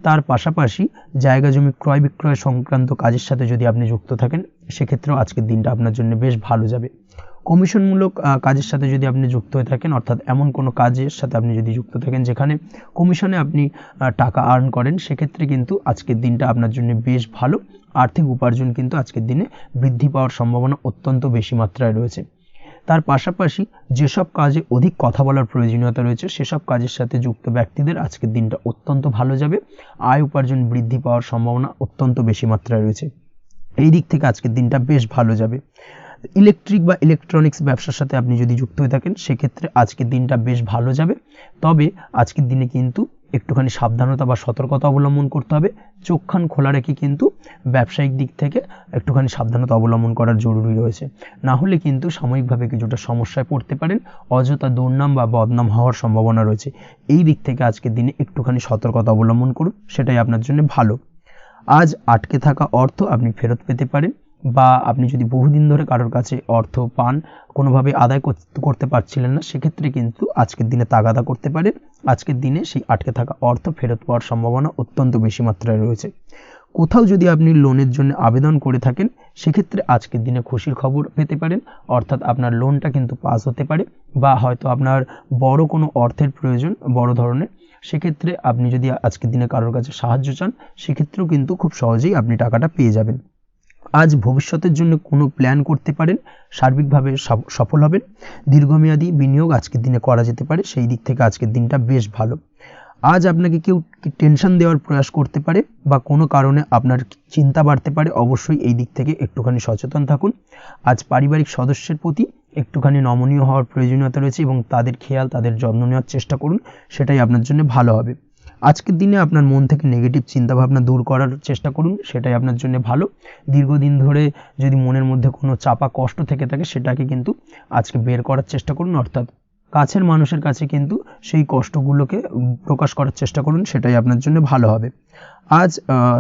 তার পাশাপাশি জায়গা জমি ক্রয় বিক্রয় সংক্রান্ত কাজের সাথে যদি আপনি যুক্ত থাকেন, সেক্ষেত্রেও আজকের দিনটা আপনার জন্য বেশ ভালো যাবে। কমিশনমূলক কাজের সাথে যদি আপনি যুক্ত হয়ে থাকেন, অর্থাৎ এমন কোনো কাজের সাথে আপনি যদি যুক্ত থাকেন যেখানে কমিশনে আপনি টাকা আর্ন করেন, সেক্ষেত্রে কিন্তু আজকের দিনটা আপনার জন্য বেশ ভালো। আর্থিক উপার্জন কিন্তু আজকের দিনে বৃদ্ধি পাওয়ার সম্ভাবনা অত্যন্ত বেশি মাত্রায় রয়েছে। তার পাশাপাশি যেসব কাজে অধিক কথা বলার প্রয়োজনীয়তা রয়েছে, সেসব কাজের সাথে যুক্ত ব্যক্তিদের আজকের দিনটা অত্যন্ত ভালো যাবে। আয় উপার্জন বৃদ্ধি পাওয়ার সম্ভাবনা অত্যন্ত বেশি মাত্রায় রয়েছে, এই দিক থেকে আজকের দিনটা বেশ ভালো যাবে। ইলেকট্রিক বা ইলেকট্রনিক্স ব্যবসার সাথে আপনি যদি যুক্ত হয়ে থাকেন, সেক্ষেত্রে আজকের দিনটা বেশ ভালো যাবে। তবে আজকের দিনে কিন্তু একটুখানি সাবধানতা বা সতর্কতা অবলম্বন করতে হবে। চোখ কান খোলা রেখে কিন্তু ব্যবসায়িক দিক থেকে একটুখানি সাবধানতা অবলম্বন করার জরুরি রয়েছে, না হলে কিন্তু সাময়িকভাবে কিছুটা সমস্যায় পড়তে পারেন, অযথা দুর্নাম বা বদনাম হওয়ার সম্ভাবনা রয়েছে। এই দিক থেকে আজকের দিনে একটুখানি সতর্কতা অবলম্বন করুন, সেটাই আপনার জন্য ভালো। আজ আটকে থাকা অর্থ আপনি ফেরত পেতে পারেন, বা আপনি যদি বহুদিন ধরে কারোর কাছে অর্থ পান, কোনোভাবে আদায় করতে পারছিলেন না, সেক্ষেত্রে কিন্তু আজকের দিনে তাগাদা করতে পারেন। আজকের দিনে সেই আটকে থাকা অর্থ ফেরত পাওয়ার সম্ভাবনা অত্যন্ত বেশি মাত্রায় রয়েছে। কোথাও যদি আপনি লোনের জন্য আবেদন করে থাকেন, সেক্ষেত্রে আজকের দিনে খুশির খবর পেতে পারেন, অর্থাৎ আপনার লোনটা কিন্তু পাস হতে পারে, বা হয়তো আপনার বড় কোনো অর্থের প্রয়োজন বড় ধরনের, সেক্ষেত্রে আপনি যদি আজকের দিনে কারোর কাছে সাহায্য চান, সেক্ষেত্রেও কিন্তু খুব সহজেই আপনি টাকাটা পেয়ে যাবেন। আজ ভবিষ্যতের জন্য কোনো প্ল্যান করতে পারেন, সার্বিকভাবে সফল হবেন। দীর্ঘমেয়াদী বিনিয়োগ আজকের দিনে করা যেতে পারে, সেই দিক থেকে আজকের দিনটা বেশ ভালো। আজ আপনাকে কেউ টেনশন দেওয়ার প্রয়াস করতে পারে বা কোনো কারণে আপনার চিন্তা বাড়তে পারে, অবশ্যই এই দিক থেকে একটুখানি সচেতন থাকুন। আজ পারিবারিক সদস্যের প্রতি একটুখানি নমনীয় হওয়ার প্রয়োজনীয়তা রয়েছে এবং তাদের খেয়াল, তাদের যত্ন নেওয়ার চেষ্টা করুন, সেটাই আপনার জন্য ভালো হবে। আজকের দিনে আপনার মন থেকে নেগেটিভ চিন্তাভাবনা দূর করার চেষ্টা করুন, সেটাই আপনার জন্য ভালো। দীর্ঘদিন ধরে যদি মনের মধ্যে কোনো চাপা কষ্ট থেকে থাকে, সেটাকে কিন্তু আজকে বের করার চেষ্টা করুন, অর্থাৎ কাছের মানুষের কাছে কিন্তু সেই কষ্টগুলোকে প্রকাশ করার চেষ্টা করুন, সেটাই আপনার জন্য ভালো হবে। আজ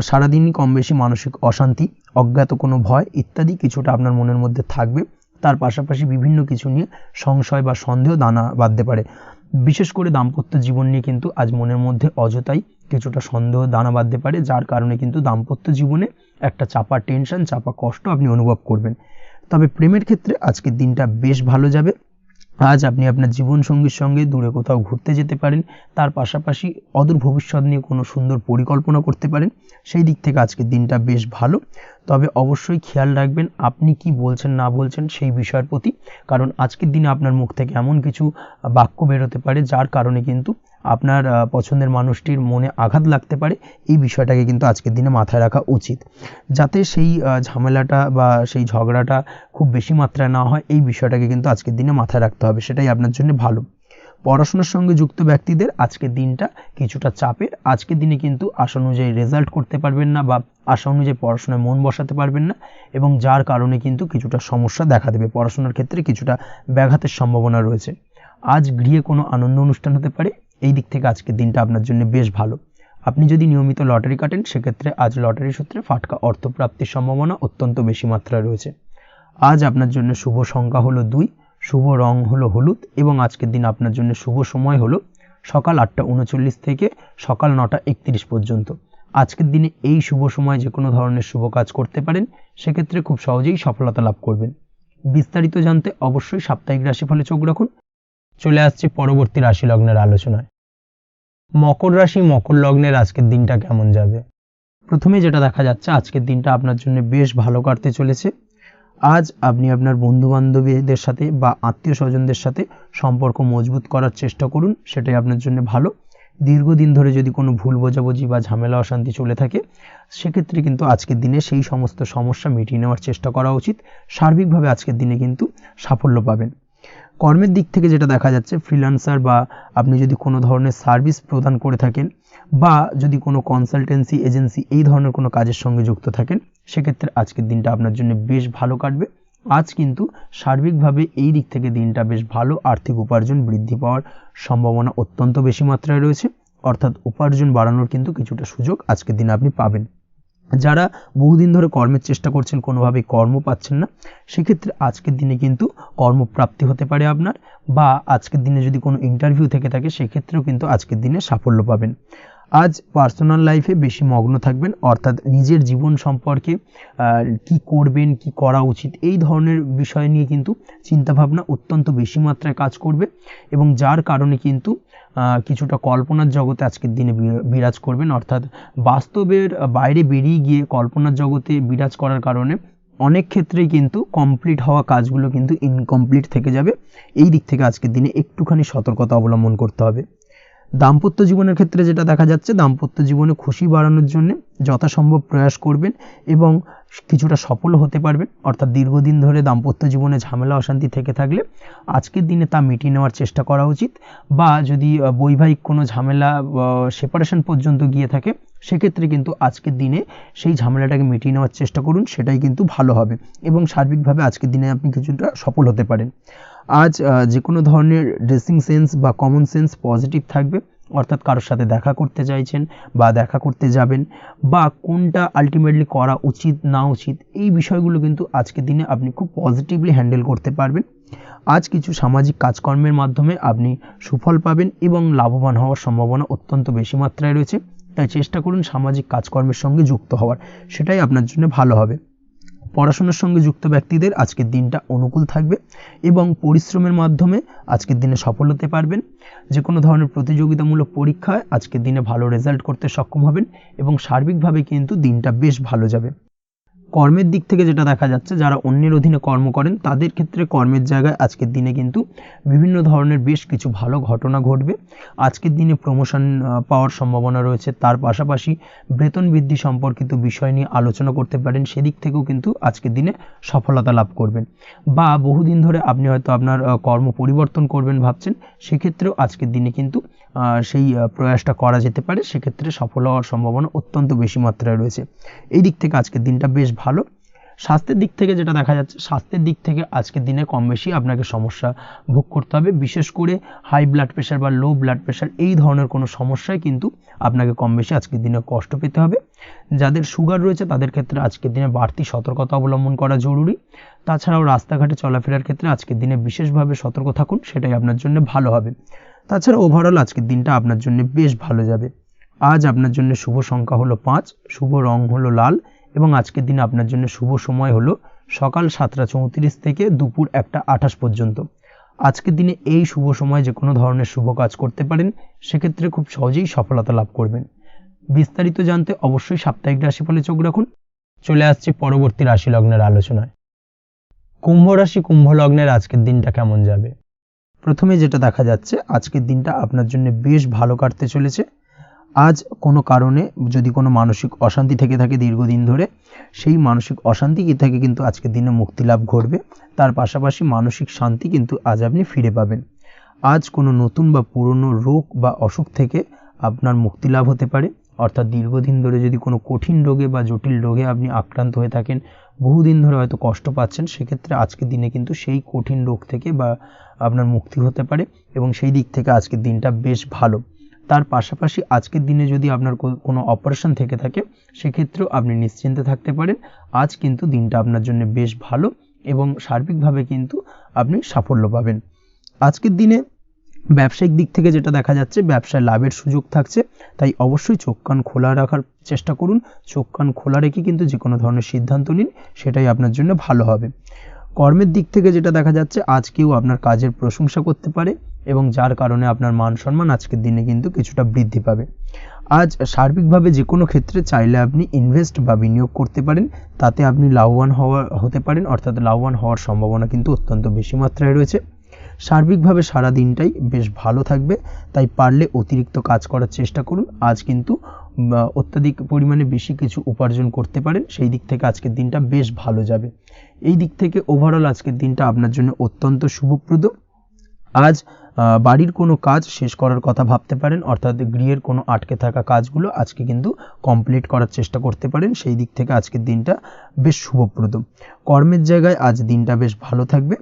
সারাদিনই কম বেশি মানসিক অশান্তি, অজ্ঞাত কোনো ভয় ইত্যাদি কিছুটা আপনার মনের মধ্যে থাকবে। তার পাশাপাশি বিভিন্ন কিছু নিয়ে সংশয় বা সন্দেহ দানা বাঁধতে পারে। বিশেষ করে দাম্পত্য জীবন নিয়ে কিন্তু আজ মনের মধ্যে অযথাই কিছুটা সন্দেহ দানা বাঁধতে পারে, যার কারণে কিন্তু দাম্পত্য জীবনে একটা চাপা টেনশন, চাপা কষ্ট আপনি অনুভব করবেন। তবে প্রেমের ক্ষেত্রে আজকের দিনটা বেশ ভালো যাবে। আজ আপনি আপনার জীবনসঙ্গীর সঙ্গে দূরে কোথাও ঘুরতে যেতে পারেন, তার পাশাপাশি অদূর ভবিষ্যৎ নিয়ে কোনো সুন্দর পরিকল্পনা করতে পারেন, সেই দিক থেকে আজকের দিনটা বেশ ভালো। তবে অবশ্যই খেয়াল রাখবেন আপনি কি বলছেন না বলছেন সেই বিষয়ের প্রতি, কারণ আজকের দিনে আপনার মুখ থেকে এমন কিছু বাক্য বেরোতে পারে যার কারণে কিন্তু আপনার পছন্দের মানুষটির মনে আঘাত লাগতে পারে। এই বিষয়টাকে কিন্তু আজকের দিনে মাথায় রাখা উচিত, যাতে সেই ঝামেলাটা বা সেই ঝগড়াটা খুব বেশি মাত্রায় না হয়। এই বিষয়টাকে কিন্তু আজকের দিনে মাথায় রাখতে হবে, সেটাই আপনার জন্য ভালো। পড়াশোনার সঙ্গে যুক্ত ব্যক্তিদের আজকের দিনটা কিছুটা চাপের। আজকের দিনে কিন্তু আশা অনুযায়ী রেজাল্ট করতে পারবেন না বা আশা অনুযায়ী পড়াশোনায় মন বসাতে পারবেন না, এবং যার কারণে কিন্তু কিছুটা সমস্যা দেখা দেবে। পড়াশোনার ক্ষেত্রে কিছুটা ব্যাঘাতের সম্ভাবনা রয়েছে। আজ গৃহে কোনো আনন্দ অনুষ্ঠান হতে পারে, এই দিক থেকে আজকের দিনটা আপনার জন্য বেশ ভালো। আপনি যদি নিয়মিত লটারি কাটেন, সেক্ষেত্রে আজ লটারি সূত্রে ফাটকা অর্থপ্রাপ্তির সম্ভাবনা অত্যন্ত বেশি মাত্রায় রয়েছে। আজ আপনার জন্য শুভ সংখ্যা হলো 2, শুভ রং হলো হলুদ, এবং আজকের দিন আপনার জন্য শুভ সময় হলো সকাল 8:39 থেকে সকাল 9:31 পর্যন্ত। আজকের দিনে এই শুভ সময় যে কোনো ধরনের শুভ কাজ করতে পারেন, সেক্ষেত্রে খুব সহজেই সফলতা লাভ করবেন। বিস্তারিত জানতে অবশ্যই সাপ্তাহিক রাশিফলে চোখ রাখুন। চলে আসছে পরবর্তী রাশি লগ্নের আলোচনায়। মকর রাশি, মকর লগ্নের আজকের দিনটা কেমন যাবে? প্রথমে যেটা দেখা যাচ্ছে, আজকের দিনটা আপনার জন্য বেশ ভালো কাটতে চলেছে। আজ আপনি আপনার বন্ধু বান্ধবীদের সাথে বা আত্মীয় স্বজনদের সাথে সম্পর্ক মজবুত করার চেষ্টা করুন, সেটাই আপনার জন্য ভালো। দীর্ঘদিন ধরে যদি কোনো ভুল বোঝাবুঝি বা ঝামেলা অশান্তি চলে থাকে, সেক্ষেত্রে কিন্তু আজকের দিনে সেই সমস্ত সমস্যা মিটিয়ে নেওয়ার চেষ্টা করা উচিত। সার্বিকভাবে আজকের দিনে কিন্তু সাফল্য পাবেন। কর্মের দিক থেকে যেটা দেখা যাচ্ছে, ফ্রিল্যান্সার বা আপনি যদি কোনো ধরনের সার্ভিস প্রদান করে থাকেন বা যদি কোনো কনসালটেন্সি এজেন্সি এই ধরনের কোনো কাজের সঙ্গে যুক্ত থাকেন, সেক্ষেত্রে আজকের দিনটা আপনার জন্য বেশ ভালো কাটবে। আজ কিন্তু সার্বিকভাবে এই দিক থেকে দিনটা বেশ ভালো। আর্থিক উপার্জন বৃদ্ধি পাওয়ার সম্ভাবনা অত্যন্ত বেশি মাত্রায় রয়েছে, অর্থাৎ উপার্জন বাড়ানোর কিন্তু কিছুটা সুযোগ আজকের দিনে আপনি পাবেন। যারা বহুদিন ধরে কর্মের চেষ্টা করছেন, কোনোভাবেই কর্ম পাচ্ছেন না, সেক্ষেত্রে আজকের দিনে কিন্তু কর্মপ্রাপ্তি হতে পারে আপনার, বা আজকের দিনে যদি কোনো ইন্টারভিউ থেকে থাকে, সেক্ষেত্রেও কিন্তু আজকের দিনে সাফল্য পাবেন। আজ পার্সোনাল লাইফে বেশি মগ্ন থাকবেন, অর্থাৎ নিজের জীবন সম্পর্কে কি করবেন, কি করা উচিত, এই ধরনের বিষয় নিয়ে কিন্তু চিন্তাভাবনা অত্যন্ত বেশি মাত্রায় কাজ করবে, এবং যার কারণে কিন্তু কিছুটা কল্পনার জগতে আজকের দিনে বিরাজ করবেন, অর্থাৎ বাস্তবের বাইরে বেরিয়ে গিয়ে কল্পনার জগতে বিরাজ করার কারণে অনেক ক্ষেত্রেই কিন্তু কমপ্লিট হওয়া কাজগুলো কিন্তু ইনকমপ্লিট থেকে যাবে। এই দিক থেকে আজকের দিনে একটুখানি সতর্কতা অবলম্বন করতে হবে। দাম্পত্য জীবনের ক্ষেত্রে যেটা দেখা যাচ্ছে, দাম্পত্য জীবনে খুশি বাড়ানোর জন্য যথাসম্ভব প্রয়াস করবেন এবং কিছুটা সফল হতে পারবেন। অর্থাৎ দীর্ঘদিন ধরে দাম্পত্য জীবনে ঝামেলা অশান্তি থেকে থাকলে আজকের দিনে তা মিটিয়ে নেওয়ার চেষ্টা করা উচিত, বা যদি বৈবাহিক কোনো ঝামেলা সেপারেশন পর্যন্ত গিয়ে থাকে, সেক্ষেত্রে কিন্তু আজকের দিনে সেই ঝামেলাটাকে মিটিয়ে নেওয়ার চেষ্টা করুন, সেটাই কিন্তু ভালো হবে, এবং সার্বিকভাবে আজকের দিনে আপনি কিছুটা সফল হতে পারেন। আজ যে কোনো ধরনের ড্রেসিং সেন্স বা কমন সেন্স পজিটিভ থাকবে, অর্থাৎ কারোর সাথে দেখা করতে চাইছেন বা দেখা করতে যাবেন, বা কোনটা আলটিমেটলি করা উচিত না উচিত, এই বিষয়গুলো কিন্তু আজকের দিনে আপনি খুব পজিটিভলি হ্যান্ডেল করতে পারবেন। আজ কিছু সামাজিক কাজকর্মের মাধ্যমে আপনি সুফল পাবেন এবং লাভবান হওয়ার সম্ভাবনা অত্যন্ত বেশি মাত্রায় রয়েছে। তাই চেষ্টা করুন সামাজিক কাজকর্মের সঙ্গে যুক্ত হওয়ার, সেটাই আপনার জন্য ভালো হবে। পড়াশোনার সঙ্গে যুক্ত ব্যক্তিদের আজকের দিনটা অনুকূল থাকবে এবং পরিশ্রমের মাধ্যমে আজকের দিনে সফল হতে পারবেন। যে কোনো ধরনের প্রতিযোগিতামূলক পরীক্ষায় আজকের দিনে ভালো রেজাল্ট করতে সক্ষম হবেন এবং সার্বিকভাবে কিন্তু দিনটা বেশ ভালো যাবে। কর্মের দিক থেকে যেটা দেখা যাচ্ছে, যারা অন্যের অধীনে কর্ম করেন তাদের ক্ষেত্রে কর্মের জায়গায় আজকের দিনে কিন্তু বিভিন্ন ধরনের বেশ কিছু ভালো ঘটনা ঘটবে। আজকের দিনে প্রমোশন পাওয়ার সম্ভাবনা রয়েছে, তার পাশাপাশি বেতন বৃদ্ধি সম্পর্কিত বিষয় নিয়ে আলোচনা করতে পারেন, সেদিক থেকেও কিন্তু আজকের দিনে সফলতা লাভ করবেন। বা বহুদিন ধরে আপনি হয়তো আপনার কর্ম পরিবর্তন করবেন ভাবছেন, সেক্ষেত্রেও আজকের দিনে কিন্তু সেই প্রয়াসটা করা যেতে পারে, সেক্ষেত্রে সফল হওয়ার সম্ভাবনা অত্যন্ত বেশি মাত্রায় রয়েছে। এই দিক থেকে আজকের দিনটা বেশ ভালো। স্বাস্থ্যের দিক থেকে যেটা দেখা যাচ্ছে, স্বাস্থ্যের দিক থেকে আজকের দিনে কম বেশি আপনাকে সমস্যা ভোগ করতে হবে, বিশেষ করে হাই ব্লাড প্রেশার বা লো ব্লাড প্রেশার এই ধরনের কোনো সমস্যায় কিন্তু আপনাকে কম বেশি আজকের দিনে কষ্ট পেতে হবে। যাদের সুগার রয়েছে তাদের ক্ষেত্রে আজকের দিনে বাড়তি সতর্কতা অবলম্বন করা জরুরি। তাছাড়াও রাস্তাঘাটে চলাফেরার ক্ষেত্রে আজকের দিনে বিশেষভাবে সতর্ক থাকুন, সেটাই আপনার জন্য ভালো হবে। তাছাড়া ওভারঅল আজকের দিনটা আপনার জন্য বেশ ভালো যাবে। আজ আপনার জন্য শুভ সংখ্যা হলো 5, শুভ রং হলো লাল এবং আজকের দিনে আপনার জন্য শুভ সময় হলো সকাল 7:34 থেকে দুপুর 1:28 পর্যন্ত। আজকের দিনে এই শুভ সময় যে কোনো ধরনের শুভ কাজ করতে পারেন, সেক্ষেত্রে খুব সহজেই সফলতা লাভ করবেন। বিস্তারিত জানতে অবশ্যই সাপ্তাহিক রাশিফলে চোখ রাখুন। চলে আসছে পরবর্তী রাশি লগ্নের আলোচনায়। কুম্ভ রাশি, কুম্ভ লগ্নের আজকের দিনটা কেমন যাবে? প্রথমে যেটা দেখা যাচ্ছে, আজকের দিনটা আপনার জন্য বেশ ভালো কাটতে চলেছে। আজ কোনো কারণে যদি কোনো মানসিক অশান্তি থেকে থাকে দীর্ঘদিন ধরে, সেই মানসিক অশান্তি থেকে কিন্তু আজকের দিনে মুক্তি লাভ ঘটবে। তার পাশাপাশি মানসিক শান্তি কিন্তু আজ আপনি ফিরে পাবেন। আজ কোনো নতুন বা পুরনো রোগ বা অসুখ থেকে আপনার মুক্তি লাভ হতে পারে, অর্থাৎ দীর্ঘদিন ধরে যদি কোনো কঠিন রোগে বা জটিল রোগে আপনি আক্রান্ত হয়ে থাকেন, বহুদিন ধরে হয়তো কষ্ট পাচ্ছেন, সেক্ষেত্রে আজকের দিনে কিন্তু সেই কঠিন রোগ থেকে বা আপনার মুক্তি হতে পারে এবং সেই দিক থেকে আজকের দিনটা বেশ ভালো। তার পাশাপাশি আজকের দিনে যদি আপনার কোনো অপারেশন থেকে থাকে, সেক্ষেত্রেও আপনি নিশ্চিন্তে থাকতে পারেন। আজ কিন্তু দিনটা আপনার জন্য বেশ ভালো এবং সার্বিকভাবে কিন্তু আপনি সাফল্য পাবেন। আজকের দিনে ব্যবসায়িক দিক থেকে যেটা দেখা যাচ্ছে, ব্যবসায় লাভের সুযোগ থাকছে, তাই অবশ্যই চোখ কান খোলা রাখার চেষ্টা করুন। চোখ কান খোলা রেখে কিন্তু যে কোনো ধরনের সিদ্ধান্ত নিন, সেটাই আপনার জন্য ভালো হবে। কর্মের দিক থেকে যেটা দেখা যাচ্ছে, আজ কেউ আপনার কাজের প্রশংসা করতে পারে এবং যার কারণে আপনার মান সম্মান আজকের দিনে কিন্তু কিছুটা বৃদ্ধি পাবে। আজ সার্বিকভাবে যে কোনো ক্ষেত্রে চাইলে আপনি ইনভেস্ট বা বিনিয়োগ করতে পারেন, তাতে আপনি লাভবান হতে পারেন, অর্থাৎ লাভবান হওয়ার সম্ভাবনা কিন্তু অত্যন্ত বেশি মাত্রায় রয়েছে। সার্বিকভাবে সারা দিনটাই বেশ ভালো থাকবে, তাই পারলে অতিরিক্ত কাজ করার চেষ্টা করুন। আজ কিন্তু অত্যাধিক পরিমাণে বেশি কিছু উপার্জন করতে পারেন, সেই দিক থেকে আজকের দিনটা বেশ ভালো যাবে। এই দিক থেকে ওভারঅল আজকের দিনটা আপনার জন্য অত্যন্ত শুভপ্রদ। আজ বাড়ির কোনো কাজ শেষ করার কথা ভাবতে পারেন, অর্থাৎ গৃহের কোনো আটকে থাকা কাজগুলো আজকে কিন্তু কমপ্লিট করার চেষ্টা করতে পারেন, সেই দিক থেকে আজকের দিনটা বেশ শুভপ্রদ। কর্মের জায়গায় আজ দিনটা বেশ ভালো থাকবে।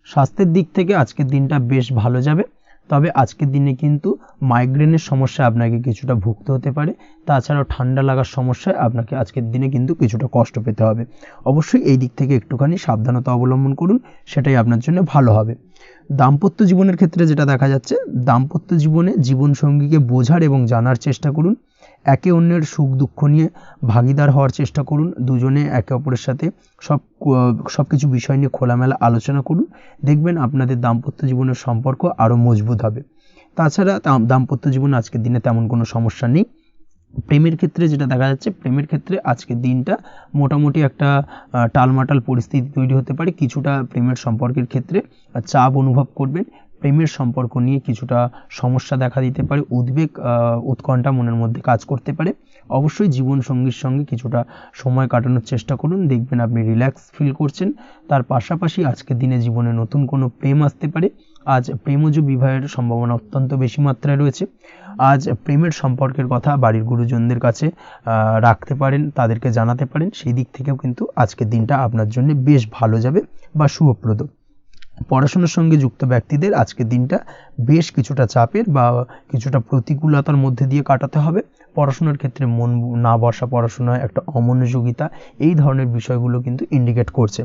স্বাস্থ্যের দিক থেকে আজকের দিনটা বেশ ভালো যাবে, তবে আজকের দিনে কিন্তু মাইগ্রেনের সমস্যা আপনাকে কিছুটা ভুগতে হতে পারে। তাছাড়াও ঠান্ডা লাগার সমস্যায় আপনাকে আজকের দিনে কিন্তু কিছুটা কষ্ট পেতে হবে। অবশ্যই এই দিক থেকে একটুখানি সাবধানতা অবলম্বন করুন, সেটাই আপনার জন্য ভালো হবে। দাম্পত্য জীবনের ক্ষেত্রে যেটা দেখা যাচ্ছে, দাম্পত্য জীবনে জীবনসঙ্গীকে বোঝার এবং জানার চেষ্টা করুন। একে অন্যের সুখ দুঃখ নিয়ে ভাগিদার হওয়ার চেষ্টা করুন। দুজনে একে অপরের সাথে সব কিছু বিষয় নিয়ে খোলামেলা আলোচনা করুন, দেখবেন আপনাদের দাম্পত্য জীবনের সম্পর্ক আরও মজবুত হবে। তাছাড়া দাম্পত্য জীবনে আজকের দিনে তেমন কোনো সমস্যা নেই। প্রেমের ক্ষেত্রে যেটা দেখা যাচ্ছে, প্রেমের ক্ষেত্রে আজকের দিনটা মোটামুটি একটা টালমাটাল পরিস্থিতি তৈরি হতে পারে। কিছুটা প্রেমের সম্পর্কের ক্ষেত্রে চাপ অনুভব করবেন, প্রেমের সম্পর্ক নিয়ে কিছুটা সমস্যা দেখা দিতে পারে, উদ্বেগ উৎকণ্ঠা মনের মধ্যে কাজ করতে পারে। অবশ্যই জীবনসঙ্গীর সঙ্গে কিছুটা সময় কাটানোর চেষ্টা করুন, দেখবেন আপনি রিল্যাক্স ফিল করছেন। তার পাশাপাশি আজকের দিনে জীবনে নতুন কোনো প্রেম আসতে পারে। আজ প্রেমজ বিবাহের সম্ভাবনা অত্যন্ত বেশি মাত্রায় রয়েছে। আজ প্রেমের সম্পর্কের কথা বাড়ির গুরুজনদের কাছে রাখতে পারেন, তাদেরকে জানাতে পারেন, সেই দিক থেকেও কিন্তু আজকের দিনটা আপনার জন্য বেশ ভালো যাবে বা শুভপ্রদ। পড়াশোনার সঙ্গে যুক্ত ব্যক্তিদের আজকের দিনটা বেশ কিছুটা চাপের বা কিছুটা প্রতিকূলতার মধ্যে দিয়ে কাটাতে হবে। পড়াশোনার ক্ষেত্রে মন না বসা, পড়াশোনায় একটা অমনোযোগিতা, এই ধরনের বিষয়গুলো কিন্তু ইন্ডিকেট করছে।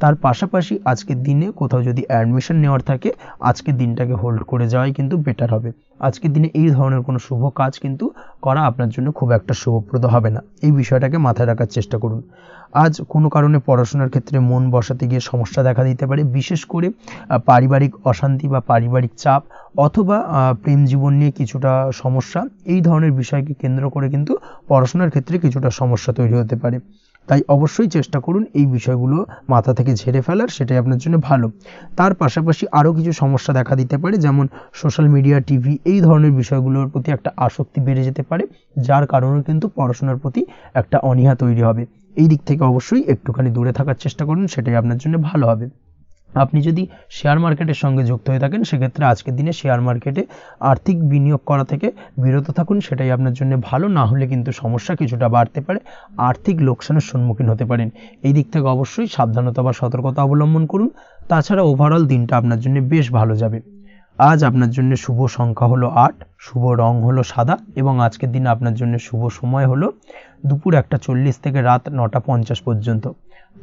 তার পাশাপাশি আজকের দিনে কোথাও যদি অ্যাডমিশন নেওয়ার থাকে, আজকের দিনটাকে হোল্ড করে যাওয়াই কিন্তু বেটার হবে। আজকের দিনে এই ধরনের কোনো শুভ কাজ কিন্তু করা আপনার জন্য খুব একটা শুভপ্রদ হবে না, এই বিষয়টাকে মাথায় রাখার চেষ্টা করুন। আজ কোনো কারণে পড়াশোনার ক্ষেত্রে মন বসাতে গিয়ে সমস্যা দেখা দিতে পারে, বিশেষ করে পারিবারিক অশান্তি বা পারিবারিক চাপ অথবা প্রেম জীবন নিয়ে কিছুটা সমস্যা, এই ধরনের বিষয়কে কেন্দ্র করে কিন্তু পড়াশোনার ক্ষেত্রে কিছুটা সমস্যা তৈরি হতে পারে। তাই অবশ্যই চেষ্টা করুন এই বিষয়গুলো মাথা থেকে ঝেড়ে ফেলার, সেটাই আপনার জন্য ভালো। তার পাশাপাশি আরও কিছু সমস্যা দেখা দিতে পারে, যেমন সোশ্যাল মিডিয়া, টিভি, এই ধরনের বিষয়গুলোর প্রতি একটা আসক্তি বেড়ে যেতে পারে, যার কারণে কিন্তু পড়াশোনার প্রতি একটা অনীহা তৈরি হবে। এই দিক থেকে অবশ্যই একটুখানি দূরে থাকার চেষ্টা করুন, সেটাই আপনার জন্য ভালো হবে। আপনি যদি শেয়ার মার্কেটের সঙ্গে যুক্ত হয়ে থাকেন, সেক্ষেত্রে আজকের দিনে শেয়ার মার্কেটে আর্থিক বিনিয়োগ করা থেকে বিরত থাকুন, সেটাই আপনার জন্য ভালো। না হলে কিন্তু সমস্যা কিছুটা বাড়তে পারে, আর্থিক লোকসানের সম্মুখীন হতে পারেন। এই দিক থেকে অবশ্যই সাবধানতা বা সতর্কতা অবলম্বন করুন। তাছাড়া ওভারঅল দিনটা আপনার জন্য বেশ ভালো যাবে। আজ আপনার জন্য শুভ সংখ্যা হলো 8, শুভ রং হলো সাদা, এবং আজকের দিনে আপনার জন্য শুভ সময় হলো দুপুর 1:40 থেকে রাত 9:50 পর্যন্ত।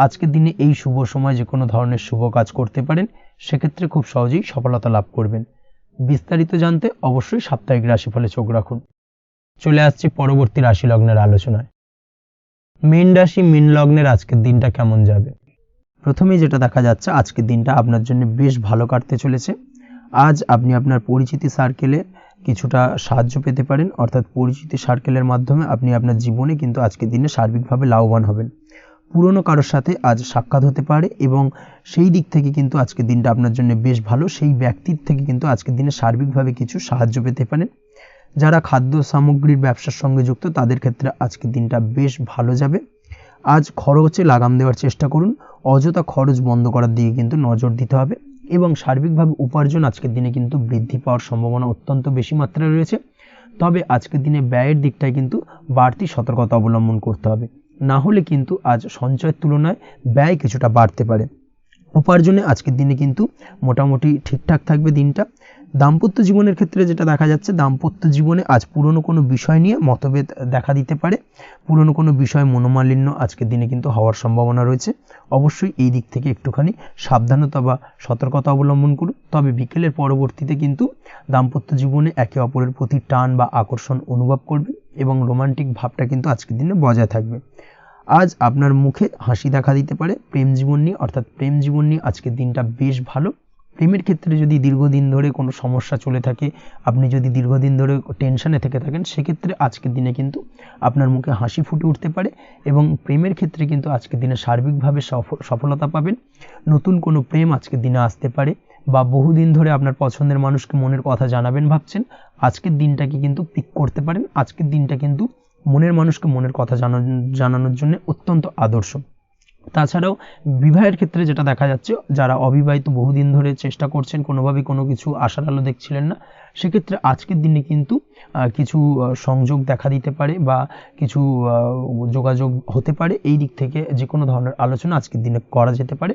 আজকের দিনে এই শুভ সময় যে কোনো ধরনের শুভ কাজ করতে পারেন, সেক্ষেত্রে খুব সহজেই সফলতা লাভ করবেন। বিস্তারিত জানতে অবশ্যই সাপ্তাহিক রাশিফলে চোখ রাখুন। চলে আসছে পরবর্তী রাশি লগ্নের আলোচনায়। মীন রাশি, মীন লগ্নের আজকের দিনটা কেমন যাবে? প্রথমেই যেটা দেখা যাচ্ছে, আজকের দিনটা আপনার জন্য বেশ ভালো কাটতে চলেছে। আজ আপনি আপনার পরিচিতি সার্কেলে কিছুটা সাহায্য পেতে পারেন, অর্থাৎ পরিচিতি সার্কেলের মাধ্যমে আপনি আপনার জীবনে কিন্তু আজকের দিনে সার্বিকভাবে লাভবান হবেন। পুরনো কারোর সাথে আজ সাক্ষাৎ হতে পারে, এবং সেই দিক থেকে কিন্তু আজকের দিনটা আপনার জন্য বেশ ভালো। সেই ব্যক্তির থেকে কিন্তু আজকের দিনে সার্বিকভাবে কিছু সাহায্য পেতে পারেন। যারা খাদ্য সামগ্রীর ব্যবসার সঙ্গে যুক্ত, তাদের ক্ষেত্রে আজকের দিনটা বেশ ভালো যাবে। আজ খরচে লাগাম দেওয়ার চেষ্টা করুন, অযথা খরচ বন্ধ করার দিকে কিন্তু নজর দিতে হবে, এবং সার্বিকভাবে উপার্জন আজকের দিনে কিন্তু বৃদ্ধি পাওয়ার সম্ভাবনা অত্যন্ত বেশি মাত্রায় রয়েছে। তবে আজকের দিনে ব্যয়ের দিকটায় কিন্তু বাড়তি সতর্কতা অবলম্বন করতে হবে, না হলে কিন্তু আজ সঞ্চয়ের তুলনায় ব্যয় কিছুটা বাড়তে পারে। উপার্জনে আজকের দিনে কিন্তু মোটামুটি ঠিকঠাক থাকবে দিনটা। দাম্পত্য জীবনের ক্ষেত্রে যেটা দেখা যাচ্ছে, দাম্পত্য জীবনে আজ পুরনো কোনো বিষয় নিয়ে মতভেদ দেখা দিতে পারে, পুরনো কোনো বিষয় মনোমালিন্য আজকের দিনে কিন্তু হওয়ার সম্ভাবনা রয়েছে। অবশ্যই এই দিক থেকে একটুখানি সাবধানতা বা সতর্কতা অবলম্বন করুন। তবে বিকেলের পরবর্তীতে কিন্তু দাম্পত্য জীবনে একে অপরের প্রতি টান বা আকর্ষণ অনুভব করবেন, এবং রোমান্টিক ভাবটা কিন্তু আজকের দিনে বজায় থাকবে। আজ আপনার মুখে হাসি দেখা দিতে পারে। প্রেম জীবন নিয়ে, অর্থাৎ প্রেম জীবন নিয়ে আজকের দিনটা বেশ ভালো। প্রেমের ক্ষেত্রে যদি দীর্ঘদিন ধরে কোনো সমস্যা চলে থাকে, আপনি যদি দীর্ঘদিন ধরে টেনশনে থেকে থাকেন, সেক্ষেত্রে আজকের দিনে কিন্তু আপনার মুখে হাসি ফুটে উঠতে পারে, এবং প্রেমের ক্ষেত্রে কিন্তু আজকের দিনে সার্বিকভাবে সফলতা পাবেন। নতুন কোনো প্রেম আজকের দিনে আসতে পারে, বা বহুদিন ধরে আপনার পছন্দের মানুষকে মনের কথা জানাবেন ভাবছেন, আজকের দিনটাকে কিন্তু পিক করতে পারেন। আজকের দিনটা কিন্তু মনের মানুষকে মনের কথা জানানোর জন্য অত্যন্ত আদর্শ। তাছাড়াও বিবাহের ক্ষেত্রে যেটা দেখা যাচ্ছে, যারা অবিবাহিত বহুদিন ধরে চেষ্টা করছেন, কোনোভাবে কোনো কিছু আশার আলো দেখছিলেন না, সেক্ষেত্রে আজকের দিনে কিন্তু কিছু সংযোগ দেখা দিতে পারে, বা কিছু যোগাযোগ হতে পারে। এই দিক থেকে যে কোনো ধরনের আলোচনা আজকের দিনে করা যেতে পারে।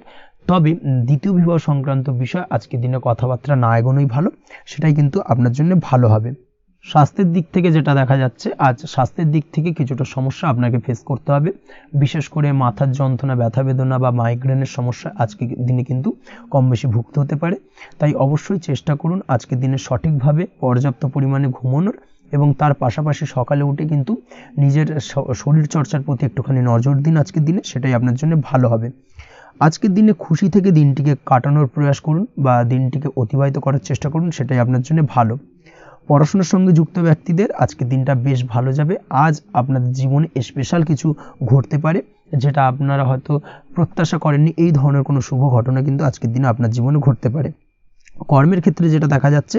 তবে দ্বিতীয় বিবাহ সংক্রান্ত বিষয় আজকের দিনে কথাবার্তা না এগোনোই ভালো, সেটাই কিন্তু আপনার জন্য ভালো হবে। স্বাস্থ্যের দিক থেকে যেটা দেখা যাচ্ছে, আজ স্বাস্থ্যের দিক থেকে কিছুটা সমস্যা আপনাকে ফেস করতে হবে, বিশেষ করে মাথার যন্ত্রণা, ব্যথা বেদনা বা মাইগ্রেনের সমস্যা আজকের দিনে কিন্তু কম বেশি ভুগতে হতে পারে। তাই অবশ্যই চেষ্টা করুন আজকের দিনে সঠিকভাবে পর্যাপ্ত পরিমাণে ঘুমানোর, এবং তার পাশাপাশি সকালে উঠে কিন্তু নিজের শরীর চর্চার প্রতি একটুখানি নজর দিন আজকের দিনে, সেটাই আপনার জন্য ভালো হবে। আজকের দিনে খুশি থেকে দিনটিকে কাটানোর প্রয়াস করুন, বা দিনটিকে অতিবাহিত করার চেষ্টা করুন, সেটাই আপনার জন্য ভালো। পড়াশোনার সঙ্গে যুক্ত ব্যক্তিদের আজকের দিনটা বেশ ভালো যাবে। আজ আপনাদের জীবনে স্পেশাল কিছু ঘটতে পারে, যেটা আপনারা হয়তো প্রত্যাশা করেননি। এই ধরনের কোনো শুভ ঘটনা কিন্তু আজকের দিনে আপনার জীবনে ঘটতে পারে। কর্মের ক্ষেত্রে যেটা দেখা যাচ্ছে,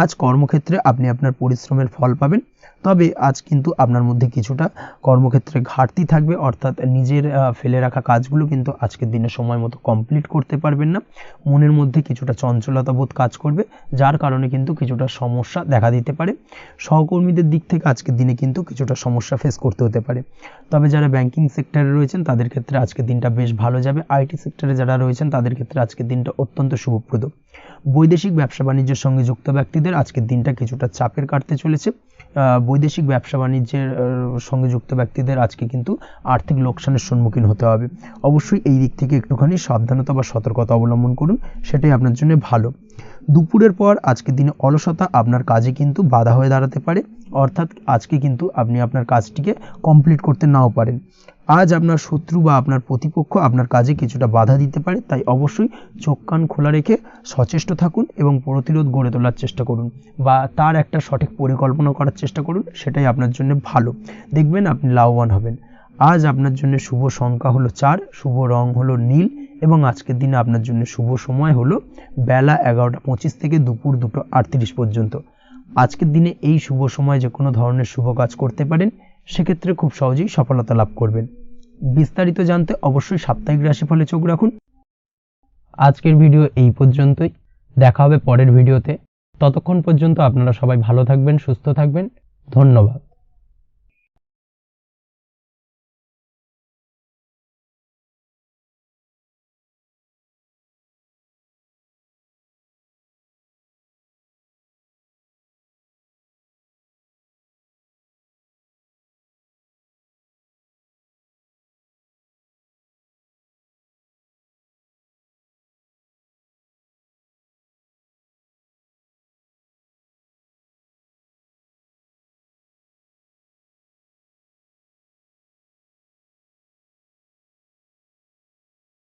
আজ কর্মক্ষেত্রে আপনি আপনার পরিশ্রমের ফল পাবেন। তবে আজ কিন্তু আপনার মধ্যে কিছুটা কর্মক্ষেত্রে ঘাটতি থাকবে, অর্থাৎ নিজের ফেলে রাখা কাজগুলো কিন্তু আজকের দিনে সময় মতো কমপ্লিট করতে পারবেন না। মনের মধ্যে কিছুটা চঞ্চলতা বোধ কাজ করবে, যার কারণে কিন্তু কিছুটা সমস্যা দেখা দিতে পারে। সহকর্মীদের দিক থেকে আজকের দিনে কিন্তু কিছুটা সমস্যা ফেস করতে হতে পারে। তবে যারা ব্যাংকিং সেক্টরে রয়েছেন তাদের ক্ষেত্রে আজকের দিনটা বেশ ভালো যাবে। আইটি সেক্টরে যারা রয়েছেন তাদের ক্ষেত্রে আজকের দিনটা অত্যন্ত শুভপ্রদ। বৈদেশিক ব্যবসা বাণিজ্যের সঙ্গে যুক্ত ব্যক্তিদের আজকের দিনটা কিছুটা চাপের কাটতে চলেছে। বৈদেশিক ব্যবসা বাণিজ্যের সঙ্গে যুক্ত ব্যক্তিদের আজকে কিন্তু আর্থিক লোকসানের সম্মুখীন হতে হবে। অবশ্যই এই দিক থেকে একটুখানি সাবধানতা বা সতর্কতা অবলম্বন করুন, সেটাই আপনার জন্য ভালো। দুপুরের পর আজকের দিনে অলসতা আপনার কাজে কিন্তু বাধা হয়ে দাঁড়াতে পারে, অর্থাৎ আজকে কিন্তু আপনি আপনার কাজটিকে কমপ্লিট করতে নাও পারেন। আজ আপনার শত্রু বা আপনার প্রতিপক্ষ আপনার কাজে কিছুটা বাধা দিতে পারে, তাই অবশ্যই চোখ কান খোলা রেখে সচেষ্ট থাকুন এবং প্রতিরোধ গড়ে তোলার চেষ্টা করুন বা তার একটা সঠিক পরিকল্পনা করার চেষ্টা করুন, সেটাই আপনার জন্য ভালো। দেখবেন আপনি লাভবান হবেন। আজ আপনার জন্য শুভ সংখ্যা হলো 4, শুভ রং হলো নীল এবং আজকের দিনে আপনার জন্য শুভ সময় হলো বেলা 11:25 থেকে দুপুর 2:38 পর্যন্ত। আজকের দিনে এই শুভ সময় যে কোনো ধরনের শুভ কাজ করতে পারেন, সেক্ষেত্রে খুব সহজেই সফলতা লাভ করবেন। বিস্তারিত জানতে অবশ্যই সাপ্তাহিক রাশিফলে চোখ রাখুন। আজকের ভিডিও এই পর্যন্তই, দেখা হবে পরের ভিডিওতে। ততক্ষণ পর্যন্ত আপনারা সবাই ভালো থাকবেন, সুস্থ থাকবেন। ধন্যবাদ।